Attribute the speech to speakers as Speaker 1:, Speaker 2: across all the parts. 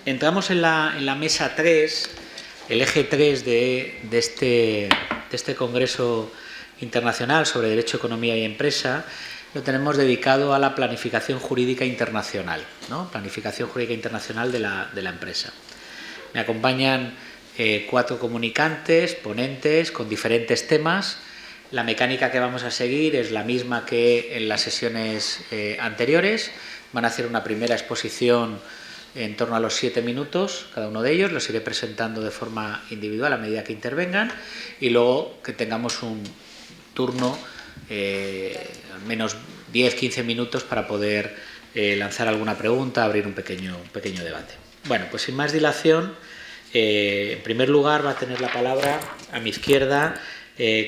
Speaker 1: Entramos en la mesa 3, el eje 3 de este Congreso Internacional sobre Derecho, Economía y Empresa. Lo tenemos dedicado a la planificación jurídica internacional, ¿no? Planificación jurídica internacional de la empresa. Me acompañan 4 comunicantes, ponentes, con diferentes temas. La mecánica que vamos a seguir es la misma que en las sesiones anteriores. Van a hacer una primera exposición en torno a los 7 minutos, cada uno de ellos. Los iré presentando de forma individual a medida que intervengan, y luego que tengamos un turno, al menos 10-15 minutos, para poder lanzar alguna pregunta, abrir un pequeño debate. Bueno, pues sin más dilación, en primer lugar va a tener la palabra a mi izquierda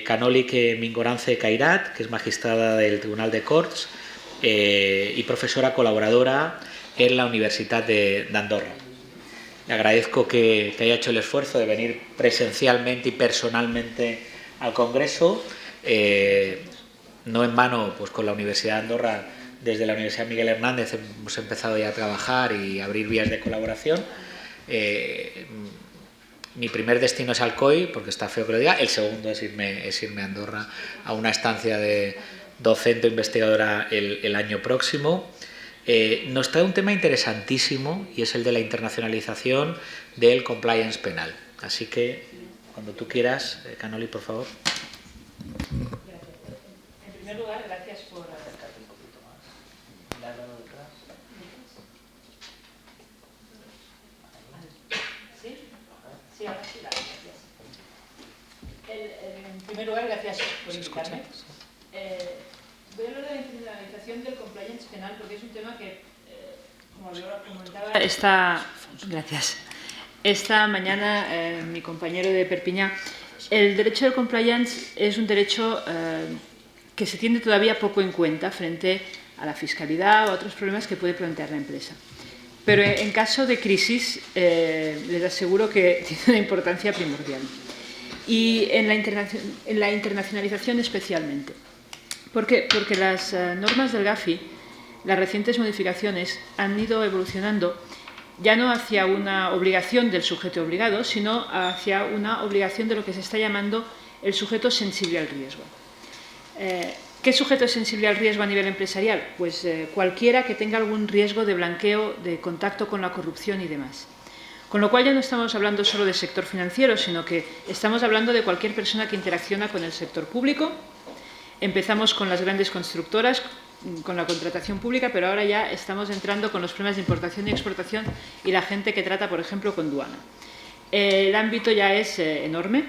Speaker 1: Canòlic Mingorance Cairat, que es magistrada del Tribunal de Corts y profesora colaboradora en la Universitat d'Andorra. Le agradezco que haya hecho el esfuerzo de venir presencialmente y personalmente al Congreso. No en vano, pues con la Universidad de Andorra, desde la Universidad Miguel Hernández, hemos empezado ya a trabajar y abrir vías de colaboración. Mi primer destino es Alcoy, porque está feo que lo diga. El segundo es irme a Andorra a una estancia de docente o investigadora el año próximo. Nos trae un tema interesantísimo, y es el de la internacionalización del compliance penal. Así que, cuando tú quieras, Canòlic, por favor.
Speaker 2: En primer lugar, gracias por... Sí, ahora sí, gracias. En primer lugar, gracias por invitarme. Voy a hablar de la internacionalización del compliance penal, porque es un tema que, como lo comentaba esta mañana mi compañero de Perpiñá, el derecho del compliance es un derecho que se tiene todavía poco en cuenta frente a la fiscalidad o a otros problemas que puede plantear la empresa. Pero en caso de crisis, les aseguro que tiene una importancia primordial. Y en la internacionalización especialmente. ¿Por qué? Porque las normas del GAFI, las recientes modificaciones, han ido evolucionando ya no hacia una obligación del sujeto obligado, sino hacia una obligación de lo que se está llamando el sujeto sensible al riesgo. ¿Qué sujeto es sensible al riesgo a nivel empresarial? Pues cualquiera que tenga algún riesgo de blanqueo, de contacto con la corrupción y demás. Con lo cual ya no estamos hablando solo del sector financiero, sino que estamos hablando de cualquier persona que interacciona con el sector público. Empezamos con las grandes constructoras, con la contratación pública, pero ahora ya estamos entrando con los problemas de importación y exportación y la gente que trata, por ejemplo, con duana. El ámbito ya es enorme.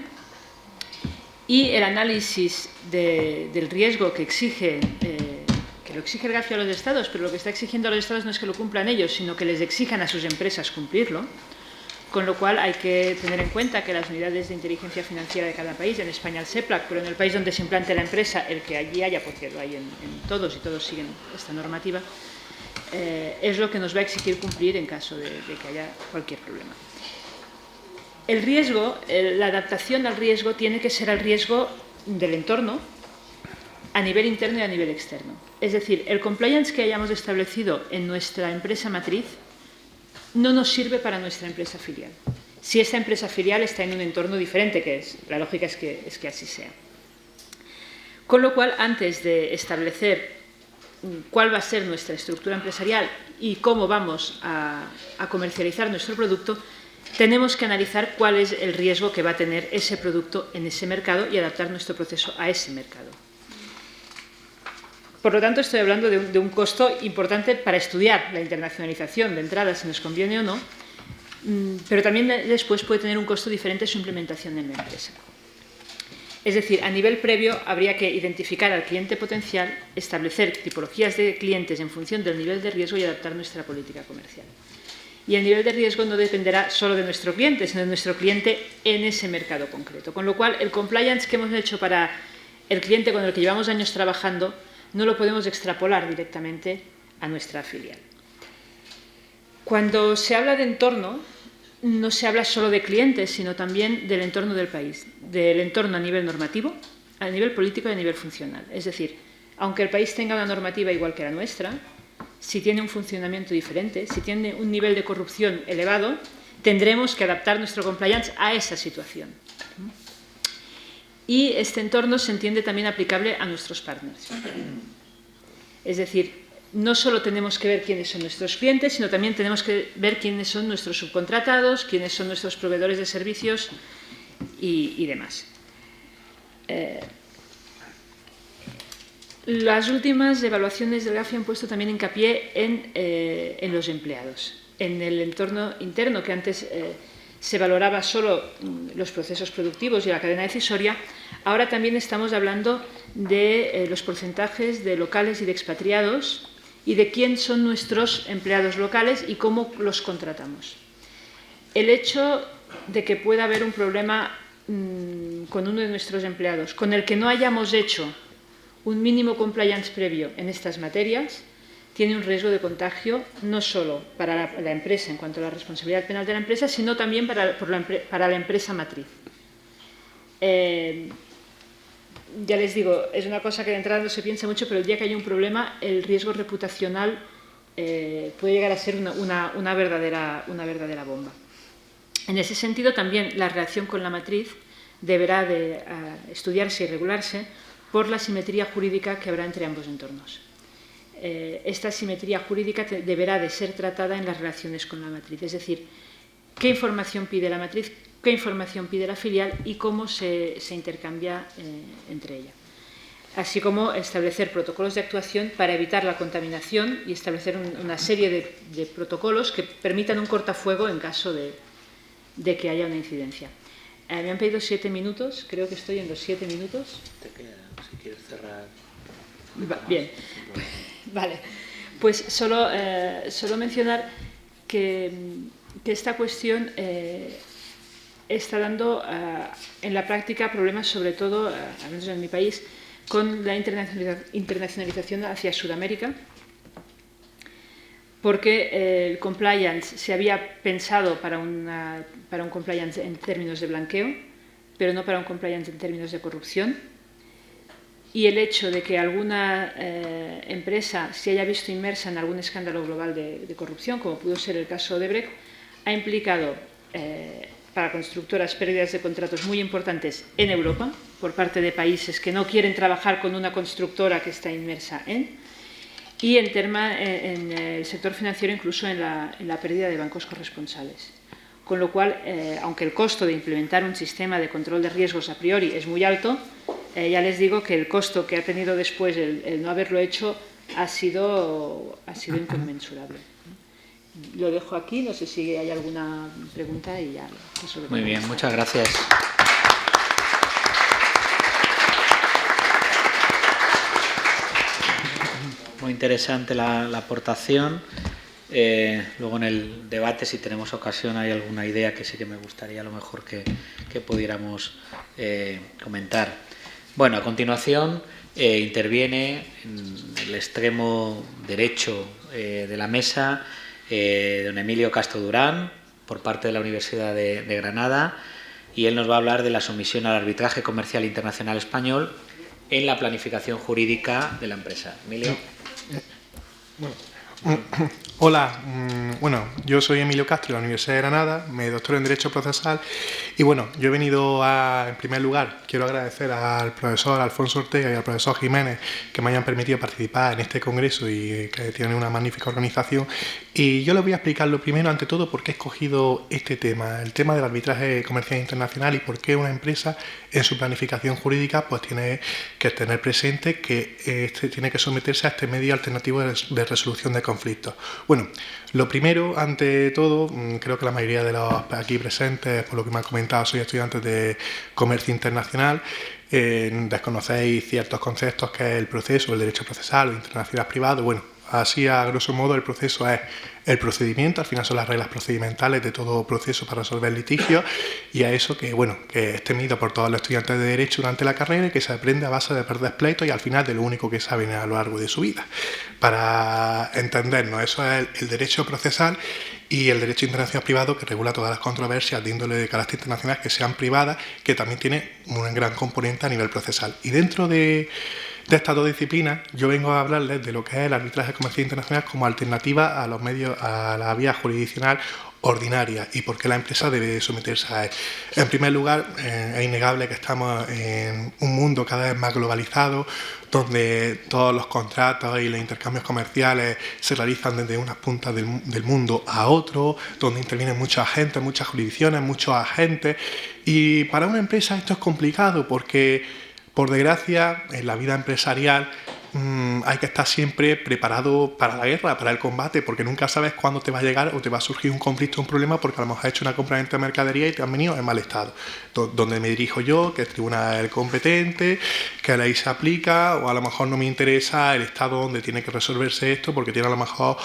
Speaker 2: Y el análisis del riesgo que exige, que lo exige el GAFI a los Estados, pero lo que está exigiendo a los Estados no es que lo cumplan ellos, sino que les exijan a sus empresas cumplirlo, con lo cual hay que tener en cuenta que las unidades de inteligencia financiera de cada país, en España el SEPLAC, pero en el país donde se implante la empresa, el que allí haya, porque lo hay en todos y todos siguen esta normativa, es lo que nos va a exigir cumplir en caso de que haya cualquier problema. El riesgo, la adaptación al riesgo tiene que ser al riesgo del entorno a nivel interno y a nivel externo. Es decir, el compliance que hayamos establecido en nuestra empresa matriz no nos sirve para nuestra empresa filial. Si esta empresa filial está en un entorno diferente, la lógica es que así sea. Con lo cual, antes de establecer cuál va a ser nuestra estructura empresarial y cómo vamos a comercializar nuestro producto, tenemos que analizar cuál es el riesgo que va a tener ese producto en ese mercado y adaptar nuestro proceso a ese mercado. Por lo tanto, estoy hablando de un costo importante para estudiar la internacionalización de entrada, si nos conviene o no, pero también después puede tener un costo diferente su implementación en la empresa. Es decir, a nivel previo habría que identificar al cliente potencial, establecer tipologías de clientes en función del nivel de riesgo y adaptar nuestra política comercial. Y el nivel de riesgo no dependerá solo de nuestro cliente, sino de nuestro cliente en ese mercado concreto. Con lo cual, el compliance que hemos hecho para el cliente con el que llevamos años trabajando no lo podemos extrapolar directamente a nuestra filial. Cuando se habla de entorno, no se habla solo de clientes, sino también del entorno del país, del entorno a nivel normativo, a nivel político y a nivel funcional. Es decir, aunque el país tenga una normativa igual que la nuestra, si tiene un funcionamiento diferente, si tiene un nivel de corrupción elevado, tendremos que adaptar nuestro compliance a esa situación. Y este entorno se entiende también aplicable a nuestros partners. Es decir, no solo tenemos que ver quiénes son nuestros clientes, sino también tenemos que ver quiénes son nuestros subcontratados, quiénes son nuestros proveedores de servicios y demás. Las últimas evaluaciones del GAFI han puesto también hincapié en los empleados. En el entorno interno, que antes se valoraba solo los procesos productivos y la cadena decisoria, ahora también estamos hablando de los porcentajes de locales y de expatriados y de quién son nuestros empleados locales y cómo los contratamos. El hecho de que pueda haber un problema con uno de nuestros empleados, con el que no hayamos hecho un mínimo compliance previo en estas materias, tiene un riesgo de contagio no solo para la empresa en cuanto a la responsabilidad penal de la empresa, sino también para la empresa matriz. Ya les digo, es una cosa que de entrada no se piensa mucho, pero el día que haya un problema, el riesgo reputacional puede llegar a ser una verdadera bomba. En ese sentido, también la relación con la matriz deberá de estudiarse y regularse por la simetría jurídica que habrá entre ambos entornos. Esta simetría jurídica deberá de ser tratada en las relaciones con la matriz, es decir, qué información pide la matriz, qué información pide la filial y cómo se intercambia entre ella. Así como establecer protocolos de actuación para evitar la contaminación y establecer una serie de protocolos que permitan un cortafuego en caso de que haya una incidencia. Me han pedido 7 minutos, creo que estoy en los 7 minutos.
Speaker 1: Te queda, si quieres cerrar.
Speaker 2: Bien, vale. Pues solo mencionar que esta cuestión está dando en la práctica problemas, sobre todo, al menos en mi país, con la internacionalización hacia Sudamérica, porque el compliance se había pensado para un compliance en términos de blanqueo, pero no para un compliance en términos de corrupción. Y el hecho de que alguna empresa se haya visto inmersa en algún escándalo global de corrupción, como pudo ser el caso de Odebrecht, ha implicado para constructoras pérdidas de contratos muy importantes en Europa, por parte de países que no quieren trabajar con una constructora que está inmersa y en el sector financiero incluso en la pérdida de bancos corresponsales. Con lo cual, aunque el costo de implementar un sistema de control de riesgos a priori es muy alto, ya les digo que el costo que ha tenido después el no haberlo hecho ha sido inconmensurable. Lo dejo aquí, no sé si hay alguna pregunta y ya resolvemos.
Speaker 1: Muy bien, muchas gracias. Muy interesante la aportación. Luego en el debate, si tenemos ocasión, hay alguna idea que sí que me gustaría a lo mejor que pudiéramos comentar. Bueno, a continuación interviene en el extremo derecho de la mesa don Emilio Castro Durán, por parte de la Universidad de Granada, y él nos va a hablar de la sumisión al arbitraje comercial internacional español en la planificación jurídica de la empresa. Emilio.
Speaker 3: Hola, bueno, yo soy Emilio Castro de la Universidad de Granada, me doctoré en Derecho Procesal y bueno, yo he venido en primer lugar, quiero agradecer al profesor Alfonso Ortega y al profesor Jiménez que me hayan permitido participar en este congreso y que tienen una magnífica organización, y yo les voy a explicar lo primero, ante todo, por qué he escogido este tema, el tema del arbitraje comercial internacional y por qué una empresa en su planificación jurídica pues tiene que tener presente que tiene que someterse a este medio alternativo de resolución de conflictos. Bueno, lo primero, ante todo, creo que la mayoría de los aquí presentes, por lo que me han comentado, soy estudiantes de comercio internacional, desconocéis ciertos conceptos que es el proceso, el derecho procesal o internacional privado. Bueno, así a grosso modo el proceso es el procedimiento, al final son las reglas procedimentales de todo proceso para resolver litigios, y a eso que, bueno, que es temido por todos los estudiantes de Derecho durante la carrera y que se aprende a base de perder pleitos y al final de lo único que saben a lo largo de su vida. Para entendernos, eso es el derecho procesal y el derecho internacional privado, que regula todas las controversias de índole de carácter internacional que sean privadas, que también tiene un gran componente a nivel procesal. Y dentro de de estas dos disciplinas, yo vengo a hablarles de lo que es el arbitraje comercial internacional como alternativa a los medios, a la vía jurisdiccional ordinaria y por qué la empresa debe someterse a él. En primer lugar, es innegable que estamos en un mundo cada vez más globalizado, donde todos los contratos y los intercambios comerciales se realizan desde unas puntas del mundo a otro, donde intervienen muchos agentes, muchas jurisdicciones, muchos agentes, y para una empresa esto es complicado porque, por desgracia, en la vida empresarial hay que estar siempre preparado para la guerra, para el combate, porque nunca sabes cuándo te va a llegar o te va a surgir un conflicto, un problema, porque a lo mejor has hecho una compra-venta de mercadería y te han venido en mal estado. Donde me dirijo yo, que el tribunal es el competente, que la ley se aplica, o a lo mejor no me interesa el estado donde tiene que resolverse esto, porque tiene a lo mejor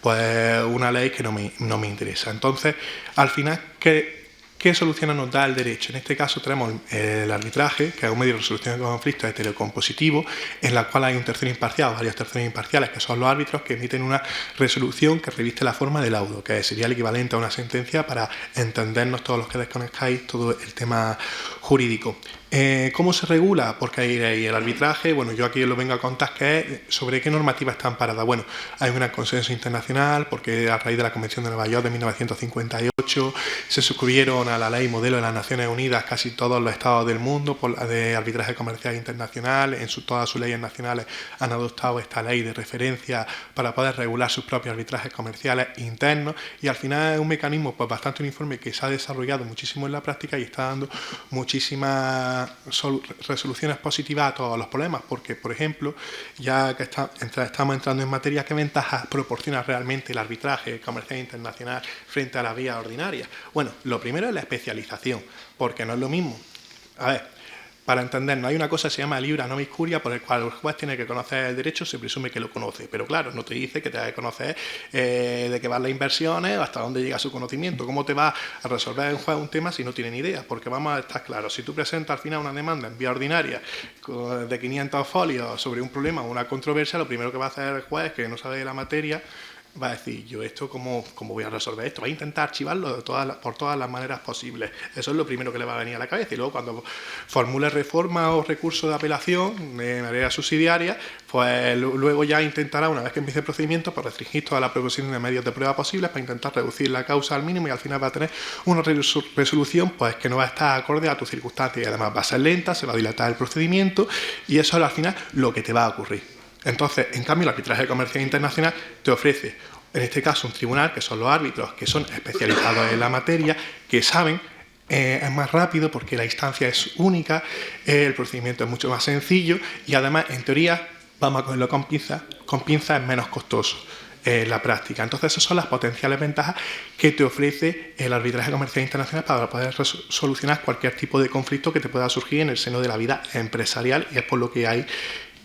Speaker 3: pues una ley que no me interesa. Entonces, al final, ¿qué solución nos da el derecho? En este caso tenemos el arbitraje, que es un medio de resolución de conflictos heterocompositivo, en la cual hay un tercero imparcial o varios terceros imparciales, que son los árbitros que emiten una resolución que reviste la forma de laudo, que sería el equivalente a una sentencia para entendernos todos los que desconozcáis todo el tema jurídico. ¿Cómo se regula? Porque hay el arbitraje, bueno, yo aquí os lo vengo a contar, que es sobre qué normativa está amparada. Bueno, hay un consenso internacional, porque a raíz de la Convención de Nueva York de 1958 se suscribieron a la ley modelo de las Naciones Unidas casi todos los estados del mundo de arbitraje comercial internacional. En todas sus leyes nacionales han adoptado esta ley de referencia para poder regular sus propios arbitrajes comerciales internos, y al final es un mecanismo pues bastante uniforme que se ha desarrollado muchísimo en la práctica y está dando muchísimas resoluciones positivas a todos los problemas, porque, por ejemplo, ya que estamos entrando en materia, ¿qué ventajas proporciona realmente el arbitraje comercial internacional frente a la vía ordinaria? Bueno, lo primero es la especialización, porque no es lo mismo. A ver, para entendernos, hay una cosa que se llama libra nobis curia, por el cual el juez tiene que conocer el derecho, se presume que lo conoce, pero claro, no te dice que te va a conocer de qué van las inversiones, hasta dónde llega su conocimiento, cómo te va a resolver el juez un tema si no tiene ni idea, porque vamos a estar claros, si tú presentas al final una demanda en vía ordinaria de 500 folios sobre un problema o una controversia, lo primero que va a hacer el juez, que no sabe de la materia, va a decir, yo esto, ¿cómo voy a resolver esto? Va a intentar archivarlo por todas las maneras posibles. Eso es lo primero que le va a venir a la cabeza. Y luego, cuando formule reforma o recurso de apelación de manera subsidiaria, pues luego ya intentará, una vez que empiece el procedimiento, pues restringir toda la proposición de medios de prueba posibles para intentar reducir la causa al mínimo, y al final va a tener una resolución pues que no va a estar acorde a tus circunstancias, y además va a ser lenta, se va a dilatar el procedimiento, y eso es al final lo que te va a ocurrir. Entonces, en cambio, el arbitraje comercial internacional te ofrece, en este caso, un tribunal, que son los árbitros, que son especializados en la materia, que saben, es más rápido porque la instancia es única, el procedimiento es mucho más sencillo, y además, en teoría, vamos a cogerlo con pinzas es menos costoso en la práctica. Entonces, esas son las potenciales ventajas que te ofrece el arbitraje comercial internacional para poder solucionar cualquier tipo de conflicto que te pueda surgir en el seno de la vida empresarial, y es por lo que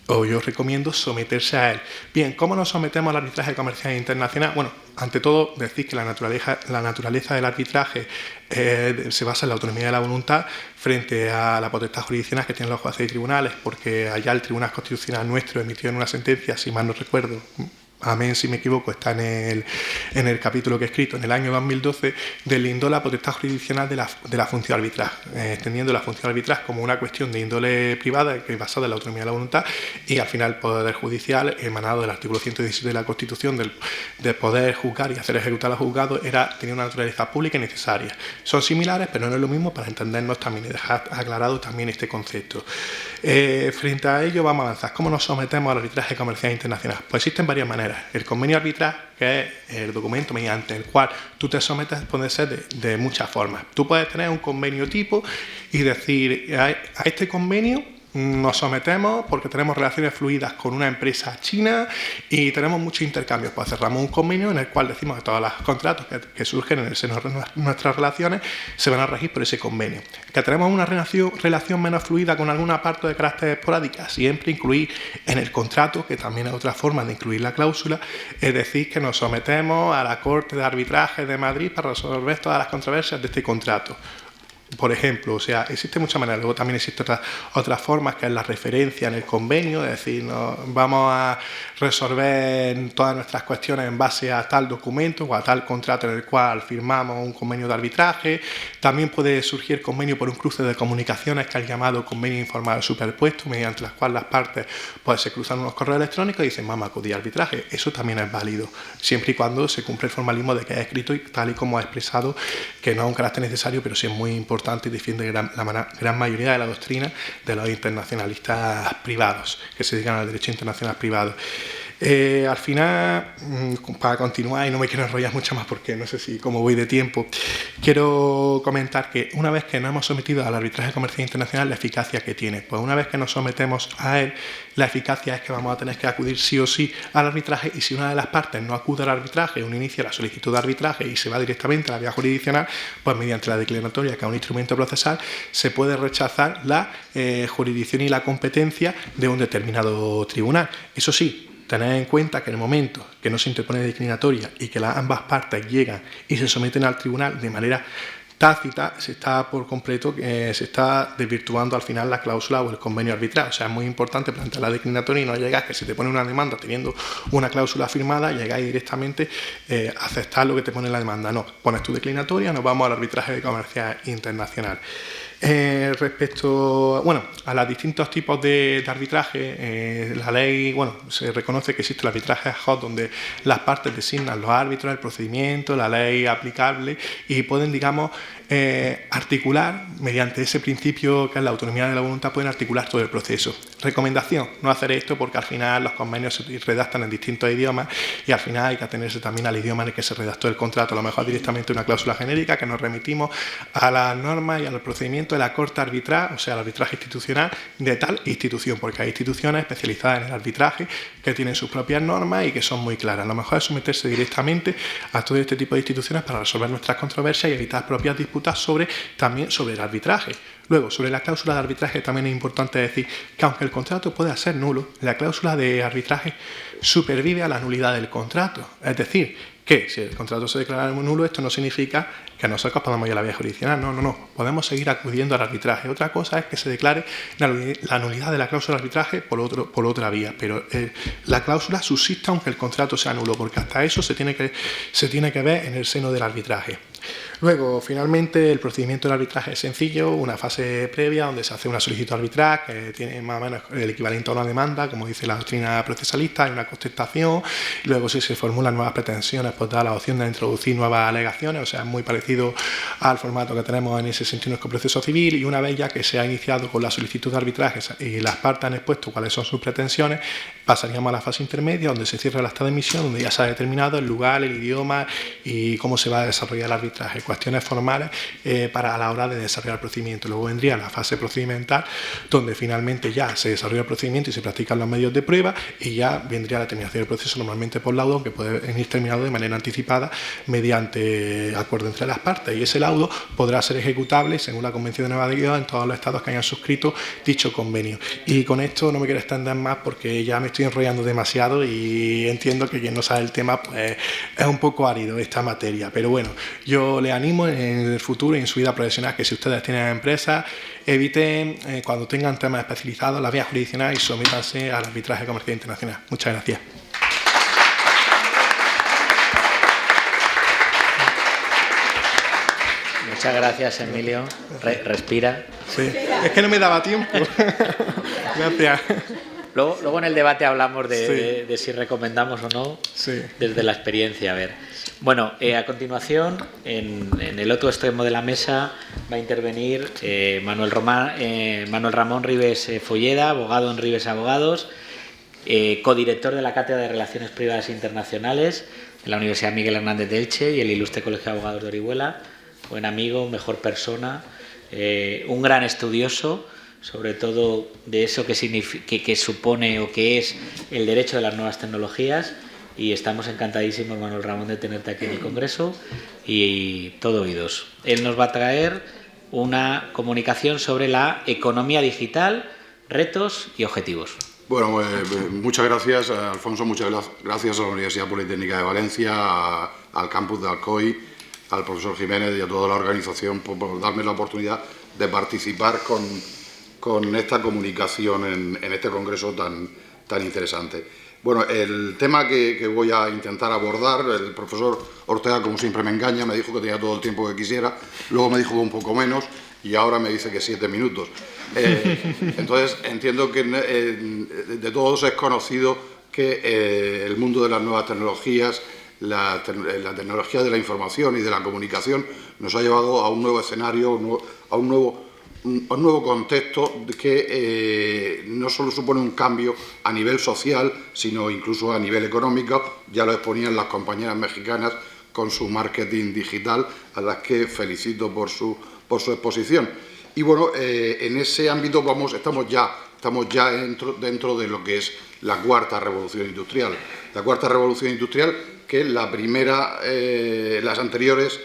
Speaker 3: yo os recomiendo someterse a él. Bien, ¿cómo nos sometemos al arbitraje comercial internacional? Bueno, ante todo, decir que la naturaleza del arbitraje se basa en la autonomía de la voluntad frente a la potestad jurisdiccional que tienen los jueces y tribunales, porque allá el Tribunal Constitucional nuestro emitió en una sentencia, si mal no recuerdo, amén si me equivoco, está en el capítulo que he escrito, en el año 2012, deslindó la potestad jurisdiccional de la función arbitral, extendiendo la función arbitral como una cuestión de índole privada, que es basada en la autonomía de la voluntad, y al final el Poder Judicial, emanado del artículo 117 de la Constitución, de poder juzgar y hacer ejecutar a los juzgados, tenía una naturaleza pública y necesaria. Son similares, pero no es lo mismo, para entendernos también y dejar aclarado también este concepto. Frente a ello vamos a avanzar. ¿Cómo nos sometemos al arbitraje comercial internacional? Pues existen varias maneras. El convenio arbitral, que es el documento mediante el cual tú te sometes, puede ser de muchas formas. Tú puedes tener un convenio tipo y decir, a este convenio nos sometemos porque tenemos relaciones fluidas con una empresa china y tenemos muchos intercambios. Pues cerramos un convenio en el cual decimos que todos los contratos que surgen en el seno de nuestras relaciones se van a regir por ese convenio. Que tenemos una relación menos fluida con alguna parte de carácter esporádica, siempre incluir en el contrato, que también es otra forma de incluir la cláusula, es decir, que nos sometemos a la Corte de Arbitraje de Madrid para resolver todas las controversias de este contrato. por ejemplo. O sea, existe muchas maneras. Luego también existen otras formas, que es la referencia en el convenio, es decir, vamos a resolver todas nuestras cuestiones en base a tal documento o a tal contrato en el cual firmamos un convenio de arbitraje. También puede surgir convenio por un cruce de comunicaciones, que es llamado convenio informal superpuesto, mediante las cuales las partes pues, se cruzan unos correos electrónicos y dicen vamos a acudir a arbitraje. Eso también es válido, siempre y cuando se cumple el formalismo de que es escrito y tal y como ha expresado, que no es un carácter necesario, pero sí es muy importante y defiende la gran mayoría de la doctrina de los internacionalistas privados, que se dedican al derecho internacional privado. Al final, para continuar, y no me quiero enrollar mucho más porque no sé si cómo voy de tiempo, quiero comentar que una vez que nos hemos sometido al arbitraje comercial internacional, la eficacia que tiene. Pues una vez que nos sometemos a él, la eficacia es que vamos a tener que acudir sí o sí al arbitraje, y si una de las partes no acude al arbitraje, uno inicia la solicitud de arbitraje y se va directamente a la vía jurisdiccional, pues mediante la declaratoria, que es un instrumento procesal, se puede rechazar la jurisdicción y la competencia de un determinado tribunal. Eso sí, tened en cuenta que en el momento que no se interpone declinatoria y que ambas partes llegan y se someten al tribunal de manera tácita, se está por completo, se está desvirtuando al final la cláusula o el convenio arbitral. O sea, es muy importante plantear la declinatoria y no llegar que si te pone una demanda teniendo una cláusula firmada, llegáis directamente a aceptar lo que te pone la demanda. No, pones tu declinatoria, nos vamos al arbitraje comercial internacional. Respecto a los distintos tipos de arbitraje, la ley, se reconoce que existe el arbitraje ad hoc, donde las partes designan los árbitros, el procedimiento, la ley aplicable, y pueden, digamos, articular, mediante ese principio que es la autonomía de la voluntad, pueden articular todo el proceso. Recomendación: no hacer esto, porque al final los convenios se redactan en distintos idiomas y al final hay que atenerse también al idioma en el que se redactó el contrato. A lo mejor directamente una cláusula genérica, que nos remitimos a las normas y al procedimiento de la corte arbitral, o sea, el arbitraje institucional de tal institución, porque hay instituciones especializadas en el arbitraje que tienen sus propias normas y que son muy claras. A lo mejor es someterse directamente a todo este tipo de instituciones para resolver nuestras controversias y evitar propias disputas también sobre el arbitraje. Luego, sobre la cláusula de arbitraje, también es importante decir que aunque el contrato pueda ser nulo, la cláusula de arbitraje supervive a la nulidad del contrato. Es decir, que si el contrato se declara nulo, esto no significa que nosotros podamos ir a la vía jurisdiccional. No. Podemos seguir acudiendo al arbitraje. Otra cosa es que se declare la nulidad de la cláusula de arbitraje por otra vía, pero la cláusula subsiste aunque el contrato sea nulo, porque hasta eso se tiene que ver en el seno del arbitraje. Luego, finalmente, el procedimiento del arbitraje es sencillo, una fase previa donde se hace una solicitud de arbitraje que tiene más o menos el equivalente a una demanda, como dice la doctrina procesalista, hay una contestación, luego si se formulan nuevas pretensiones, pues da la opción de introducir nuevas alegaciones, o sea, es muy parecido al formato que tenemos en ese sentido con el proceso civil, y una vez ya que se ha iniciado con la solicitud de arbitraje y las partes han expuesto cuáles son sus pretensiones, pasaríamos a la fase intermedia, donde se cierra el acta de emisión, donde ya se ha determinado el lugar, el idioma y cómo se va a desarrollar el arbitraje, cuestiones formales para a la hora de desarrollar el procedimiento. Luego vendría la fase procedimental, donde finalmente ya se desarrolla el procedimiento y se practican los medios de prueba, y ya vendría la terminación del proceso, normalmente por laudo, que puede venir terminado de manera anticipada mediante acuerdo entre las partes, y ese laudo podrá ser ejecutable según la Convención de Nueva York en todos los estados que hayan suscrito dicho convenio. Y con esto no me quiero extender más porque ya me estoy enrollando demasiado y entiendo que quien no sabe el tema pues es un poco árido esta materia, pero bueno, yo le animo en el futuro y en su vida profesional que si ustedes tienen empresas, eviten cuando tengan temas especializados la vía jurisdiccional y sométanse al arbitraje comercial internacional. Muchas gracias.
Speaker 1: Muchas gracias, Emilio. Respira.
Speaker 3: Sí, es que no me daba tiempo. Gracias.
Speaker 1: Luego en el debate hablamos de si recomendamos o no, desde la experiencia. A ver. Bueno, a continuación, en el otro extremo de la mesa va a intervenir Manuel Ramón Ribes Folleda, abogado en Ribes Abogados, codirector de la Cátedra de Relaciones Privadas Internacionales de la Universidad Miguel Hernández de Elche y el Ilustre Colegio de Abogados de Orihuela. Buen amigo, mejor persona, un gran estudioso, sobre todo de eso que supone o que es el derecho de las nuevas tecnologías, y estamos encantadísimos, Manuel Ramón, de tenerte aquí en el Congreso y todo oídos. Él nos va a traer una comunicación sobre la economía digital, retos y objetivos.
Speaker 4: Bueno, muchas gracias, Alfonso, muchas gracias a la Universidad Politécnica de Valencia, al campus de Alcoy, al profesor Jiménez y a toda la organización por darme la oportunidad de participar con esta comunicación en este congreso tan interesante. Bueno, el tema que voy a intentar abordar, el profesor Ortega, como siempre me engaña, me dijo que tenía todo el tiempo que quisiera, luego me dijo que un poco menos y ahora me dice que 7 minutos. Entonces, entiendo que de todos es conocido que el mundo de las nuevas tecnologías, la tecnología de la información y de la comunicación nos ha llevado a un nuevo escenario, a un nuevo contexto que no solo supone un cambio a nivel social, sino incluso a nivel económico. Ya lo exponían las compañeras mexicanas con su marketing digital, a las que felicito por su exposición. Y bueno, en ese ámbito estamos ya dentro de lo que es la cuarta revolución industrial. La cuarta revolución industrial, que la primera, las anteriores,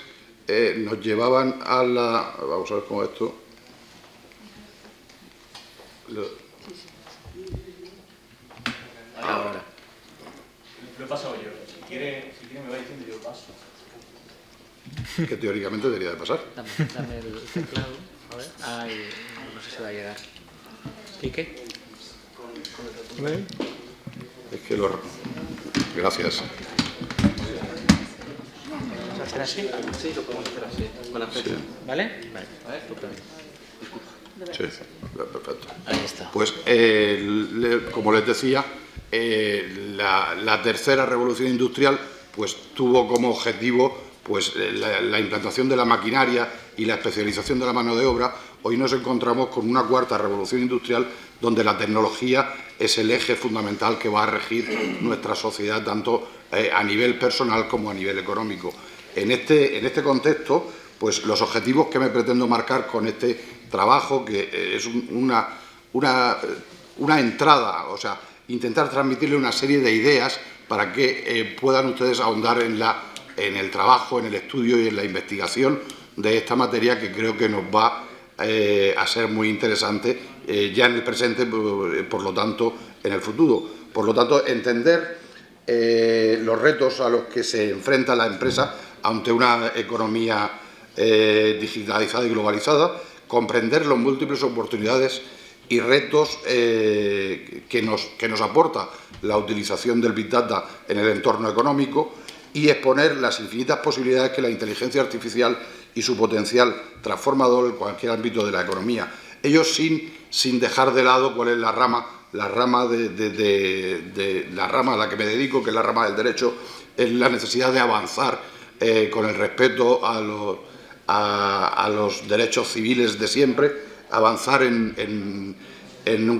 Speaker 4: nos llevaban a la... Vamos a ver cómo esto...
Speaker 1: Ahora.
Speaker 5: Lo he pasado yo. Si quiere me va diciendo y yo paso.
Speaker 4: Que teóricamente debería de pasar.
Speaker 1: Dame el teclado. A ver. Ay, no sé si va a llegar. ¿Quique?
Speaker 4: Es que Gracias.
Speaker 1: ¿Vamos a hacer así?
Speaker 6: Sí, lo podemos hacer así, con la flecha.
Speaker 4: Sí.
Speaker 1: ¿Vale? Vale. Estupendo.
Speaker 4: Sí, perfecto.
Speaker 1: Ahí está.
Speaker 4: Pues, como les decía, la tercera revolución industrial pues tuvo como objetivo pues la implantación de la maquinaria y la especialización de la mano de obra. Hoy nos encontramos con una cuarta revolución industrial donde la tecnología es el eje fundamental que va a regir nuestra sociedad tanto a nivel personal como a nivel económico. En este contexto, pues los objetivos que me pretendo marcar con este trabajo, que es una entrada, o sea, intentar transmitirle una serie de ideas para que puedan ustedes ahondar en el trabajo, en el estudio y en la investigación de esta materia, que creo que nos va a ser muy interesante ya en el presente, por lo tanto, en el futuro. Por lo tanto, entender los retos a los que se enfrenta la empresa ante una economía digitalizada y globalizada, comprender las múltiples oportunidades y retos que nos aporta la utilización del Big Data en el entorno económico y exponer las infinitas posibilidades que la inteligencia artificial y su potencial transformador en cualquier ámbito de la economía. Ello sin dejar de lado cuál es la rama a la que me dedico, que es la rama del derecho, es la necesidad de avanzar con el respeto a los derechos civiles de siempre, avanzar en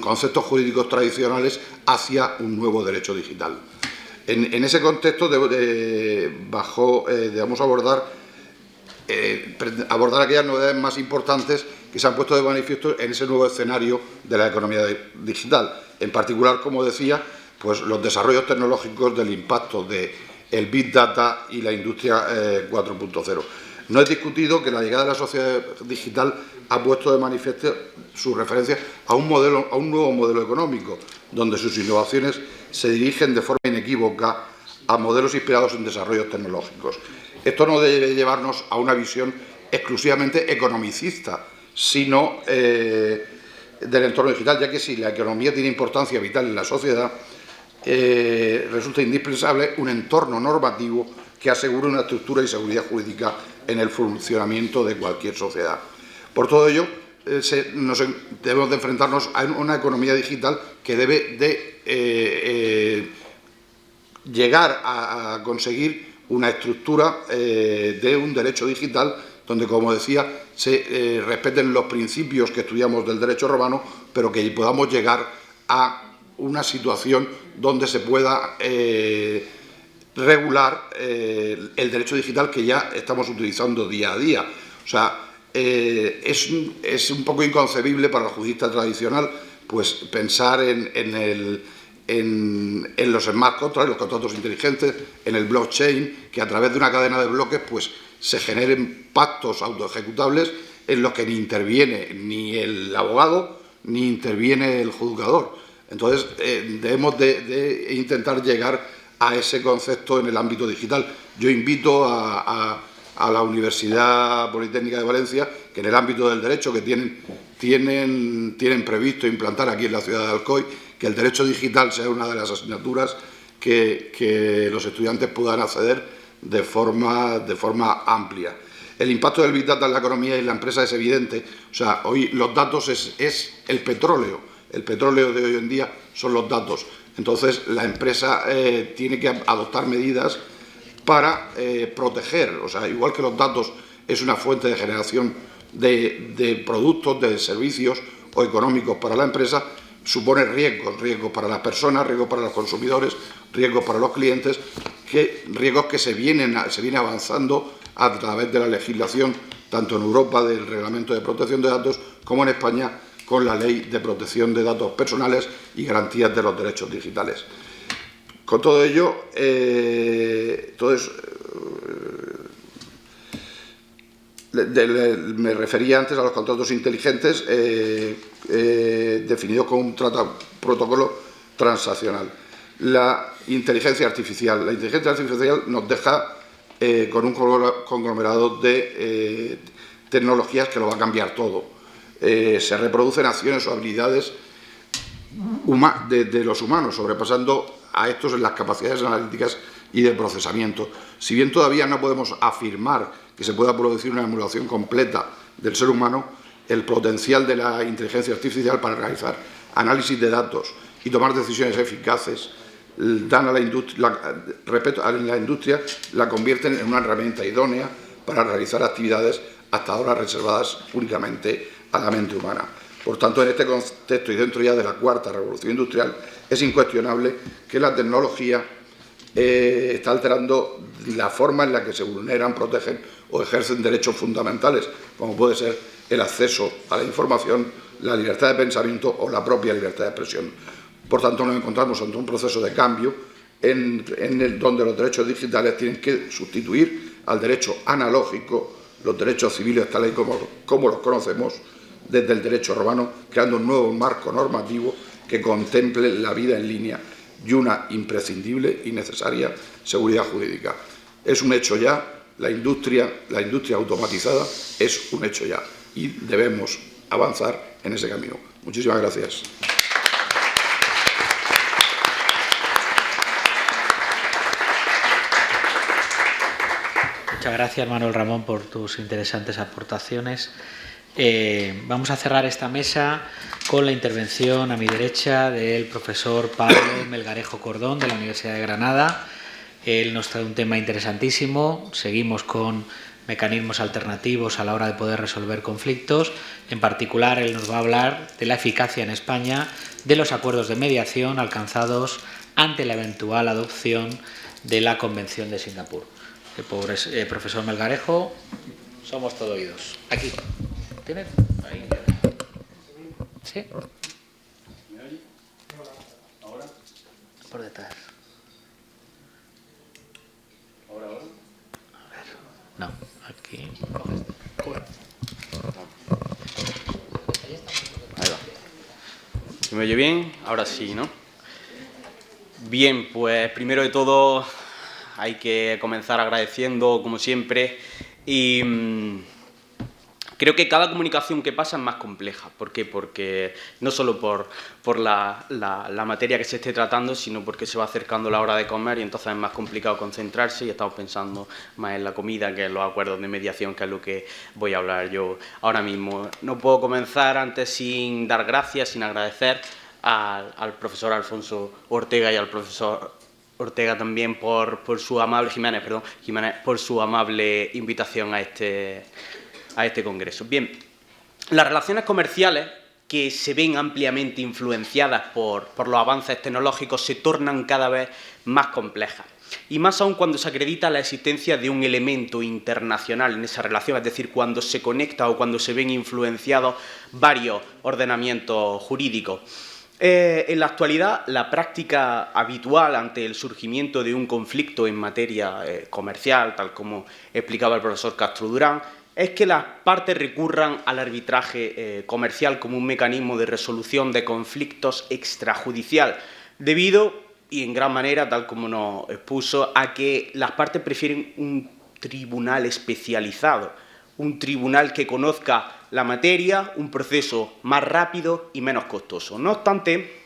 Speaker 4: conceptos jurídicos tradicionales hacia un nuevo derecho digital. En ese contexto debemos abordar aquellas novedades más importantes que se han puesto de manifiesto en ese nuevo escenario de la economía digital. En particular, como decía, pues los desarrollos tecnológicos del impacto del Big Data y la industria 4.0. No es discutido que la llegada de la sociedad digital ha puesto de manifiesto su referencia a un nuevo modelo económico, donde sus innovaciones se dirigen de forma inequívoca a modelos inspirados en desarrollos tecnológicos. Esto no debe llevarnos a una visión exclusivamente economicista, sino del entorno digital, ya que si la economía tiene importancia vital en la sociedad, resulta indispensable un entorno normativo que asegure una estructura y seguridad jurídica en el funcionamiento de cualquier sociedad. Por todo ello, debemos de enfrentarnos a una economía digital que debe de llegar a conseguir una estructura de un derecho digital donde, como decía, se respeten los principios que estudiamos del derecho romano, pero que podamos llegar a una situación donde se pueda regular el derecho digital que ya estamos utilizando día a día. O sea, es un poco inconcebible para el jurista tradicional pues pensar en los smart contracts, los contratos inteligentes, en el blockchain, que a través de una cadena de bloques pues se generen pactos autoejecutables en los que ni interviene ni el abogado ni interviene el juzgador. Entonces debemos de intentar llegar a ese concepto en el ámbito digital. Yo invito a a la Universidad Politécnica de Valencia, que en el ámbito del derecho que tienen previsto implantar aquí en la ciudad de Alcoy, que el derecho digital sea una de las asignaturas que los estudiantes puedan acceder de forma amplia. El impacto del Big Data en la economía y en la empresa es evidente. O sea, hoy los datos es el petróleo. El petróleo de hoy en día son los datos. Entonces, la empresa tiene que adoptar medidas para proteger. O sea, igual que los datos es una fuente de generación de productos, de servicios o económicos para la empresa, supone riesgos para las personas, riesgos para los consumidores, riesgos para los clientes, riesgos que se viene avanzando a través de la legislación, tanto en Europa del Reglamento de Protección de Datos, como en España con la Ley de Protección de Datos Personales y Garantías de los Derechos Digitales. Con todo ello, me refería antes a los contratos inteligentes definidos con un protocolo transaccional. La inteligencia artificial nos deja con un conglomerado de tecnologías que lo va a cambiar todo. Se reproducen acciones o habilidades de los humanos, sobrepasando a estos en las capacidades analíticas y de procesamiento. Si bien todavía no podemos afirmar que se pueda producir una emulación completa del ser humano, el potencial de la inteligencia artificial para realizar análisis de datos y tomar decisiones eficaces dan a la industria, la convierten en una herramienta idónea para realizar actividades hasta ahora reservadas únicamente a la mente humana. Por tanto, en este contexto y dentro ya de la cuarta revolución industrial, es incuestionable que la tecnología está alterando la forma en la que se vulneran, protegen o ejercen derechos fundamentales, como puede ser el acceso a la información, la libertad de pensamiento o la propia libertad de expresión. Por tanto, nos encontramos ante un proceso de cambio donde los derechos digitales tienen que sustituir al derecho analógico, los derechos civiles tal y como los conocemos desde el derecho romano, creando un nuevo marco normativo que contemple la vida en línea y una imprescindible y necesaria seguridad jurídica. Es un hecho ya, la industria automatizada es un hecho ya y debemos avanzar en ese camino. Muchísimas gracias.
Speaker 1: Muchas gracias, Manuel Ramón, por tus interesantes aportaciones. Vamos a cerrar esta mesa con la intervención a mi derecha del profesor Pablo Melgarejo Cordón, de la Universidad de Granada. Él nos trae un tema interesantísimo. Seguimos con mecanismos alternativos a la hora de poder resolver conflictos. En particular, él nos va a hablar de la eficacia en España de los acuerdos de mediación alcanzados ante la eventual adopción de la Convención de Singapur. Profesor Melgarejo, somos todo oídos. Aquí. ¿Tiene? Ahí. ¿Sí?
Speaker 5: ¿Me oye? ¿Ahora?
Speaker 1: Por detrás.
Speaker 5: ¿Ahora?
Speaker 1: A ver. No, aquí.
Speaker 6: Ahí va. ¿Me oye bien? Ahora sí, ¿no? Bien, pues primero de todo hay que comenzar agradeciendo, como siempre, y creo que cada comunicación que pasa es más compleja. ¿Por qué? Porque no solo por la materia que se esté tratando, sino porque se va acercando la hora de comer y entonces es más complicado concentrarse y estamos pensando más en la comida que en los acuerdos de mediación, que es lo que voy a hablar yo ahora mismo. No puedo comenzar antes sin dar gracias, sin agradecer al profesor Alfonso Ortega y al profesor Ortega también por su amable Jiménez, por su amable invitación a este congreso. Bien, las relaciones comerciales, que se ven ampliamente influenciadas por los avances tecnológicos, se tornan cada vez más complejas. Y más aún cuando se acredita la existencia de un elemento internacional en esa relación, es decir, cuando se conecta o cuando se ven influenciados varios ordenamientos jurídicos. En la actualidad, la práctica habitual ante el surgimiento de un conflicto en materia comercial, tal como explicaba el profesor Castro Durán, es que las partes recurran al arbitraje comercial como un mecanismo de resolución de conflictos extrajudicial, debido, y en gran manera, tal como nos expuso, a que las partes prefieren un tribunal especializado, un tribunal que conozca la materia, un proceso más rápido y menos costoso. No obstante,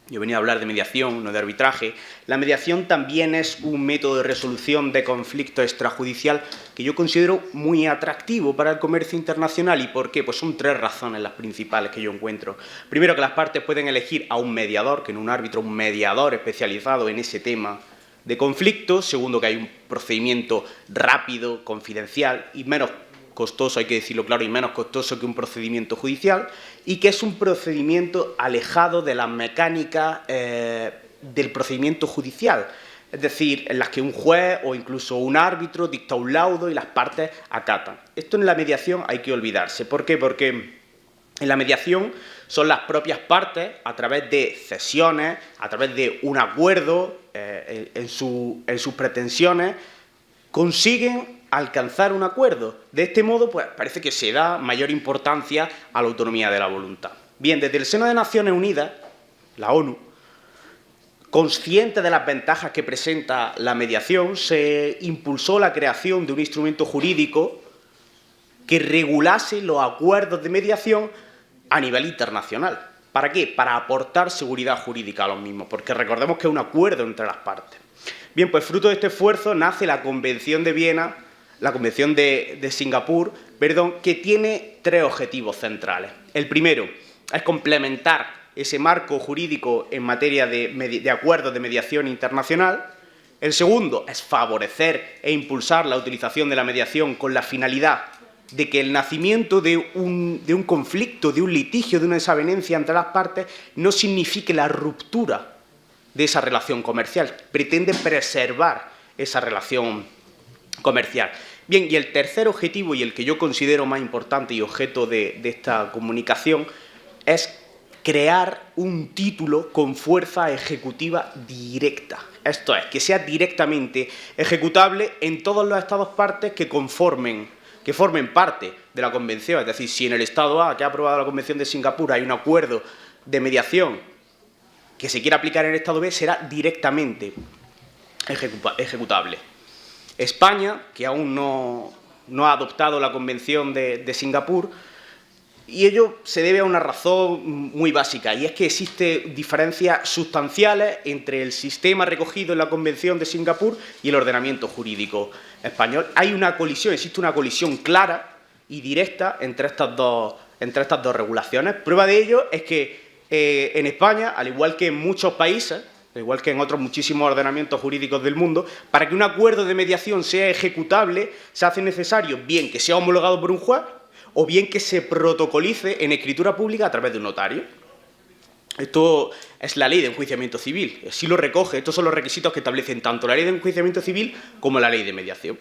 Speaker 6: yo venía a hablar de mediación, no de arbitraje. La mediación también es un método de resolución de conflicto extrajudicial que yo considero muy atractivo para el comercio internacional. ¿Y por qué? Pues son 3 razones las principales que yo encuentro. Primero, que las partes pueden elegir a un mediador, que no un árbitro, un mediador especializado en ese tema de conflicto. Segundo, que hay un procedimiento rápido, confidencial y menos costoso, hay que decirlo claro, y menos costoso que un procedimiento judicial, y que es un procedimiento alejado de las mecánicas del procedimiento judicial, es decir, en las que un juez o incluso un árbitro dicta un laudo y las partes acatan. Esto en la mediación hay que olvidarse. ¿Por qué? Porque en la mediación son las propias partes, a través de cesiones, a través de un acuerdo en sus pretensiones, consiguen alcanzar un acuerdo. De este modo, pues parece que se da mayor importancia a la autonomía de la voluntad. Bien, desde el seno de Naciones Unidas, la ONU, consciente de las ventajas que presenta la mediación, se impulsó la creación de un instrumento jurídico que regulase los acuerdos de mediación a nivel internacional. ¿Para qué? Para aportar seguridad jurídica a los mismos, porque recordemos que es un acuerdo entre las partes. Bien, pues fruto de este esfuerzo nace la Convención de Viena, la Convención de Singapur, que tiene 3 objetivos centrales. El primero es complementar ese marco jurídico en materia de acuerdos de mediación internacional. El segundo es favorecer e impulsar la utilización de la mediación con la finalidad de que el nacimiento de un conflicto, de un litigio, de una desavenencia entre las partes no signifique la ruptura de esa relación comercial. Pretende preservar esa relación comercial. Bien, y el tercer objetivo, y el que yo considero más importante y objeto de esta comunicación, es crear un título con fuerza ejecutiva directa. Esto es, que sea directamente ejecutable en todos los estados partes que formen parte de la Convención. Es decir, si en el Estado A, que ha aprobado la Convención de Singapur, hay un acuerdo de mediación que se quiera aplicar en el Estado B, será directamente ejecutable. España, que aún no ha adoptado la Convención de Singapur, y ello se debe a una razón muy básica, y es que existen diferencias sustanciales entre el sistema recogido en la Convención de Singapur y el ordenamiento jurídico español. Hay una colisión, existe una colisión clara y directa entre estas dos regulaciones. Prueba de ello es que en España, al igual que en muchos países, al igual que en otros muchísimos ordenamientos jurídicos del mundo, para que un acuerdo de mediación sea ejecutable, se hace necesario bien que sea homologado por un juez o bien que se protocolice en escritura pública a través de un notario. Esto es la ley de enjuiciamiento civil, así lo recoge. Estos son los requisitos que establecen tanto la ley de enjuiciamiento civil como la ley de mediación.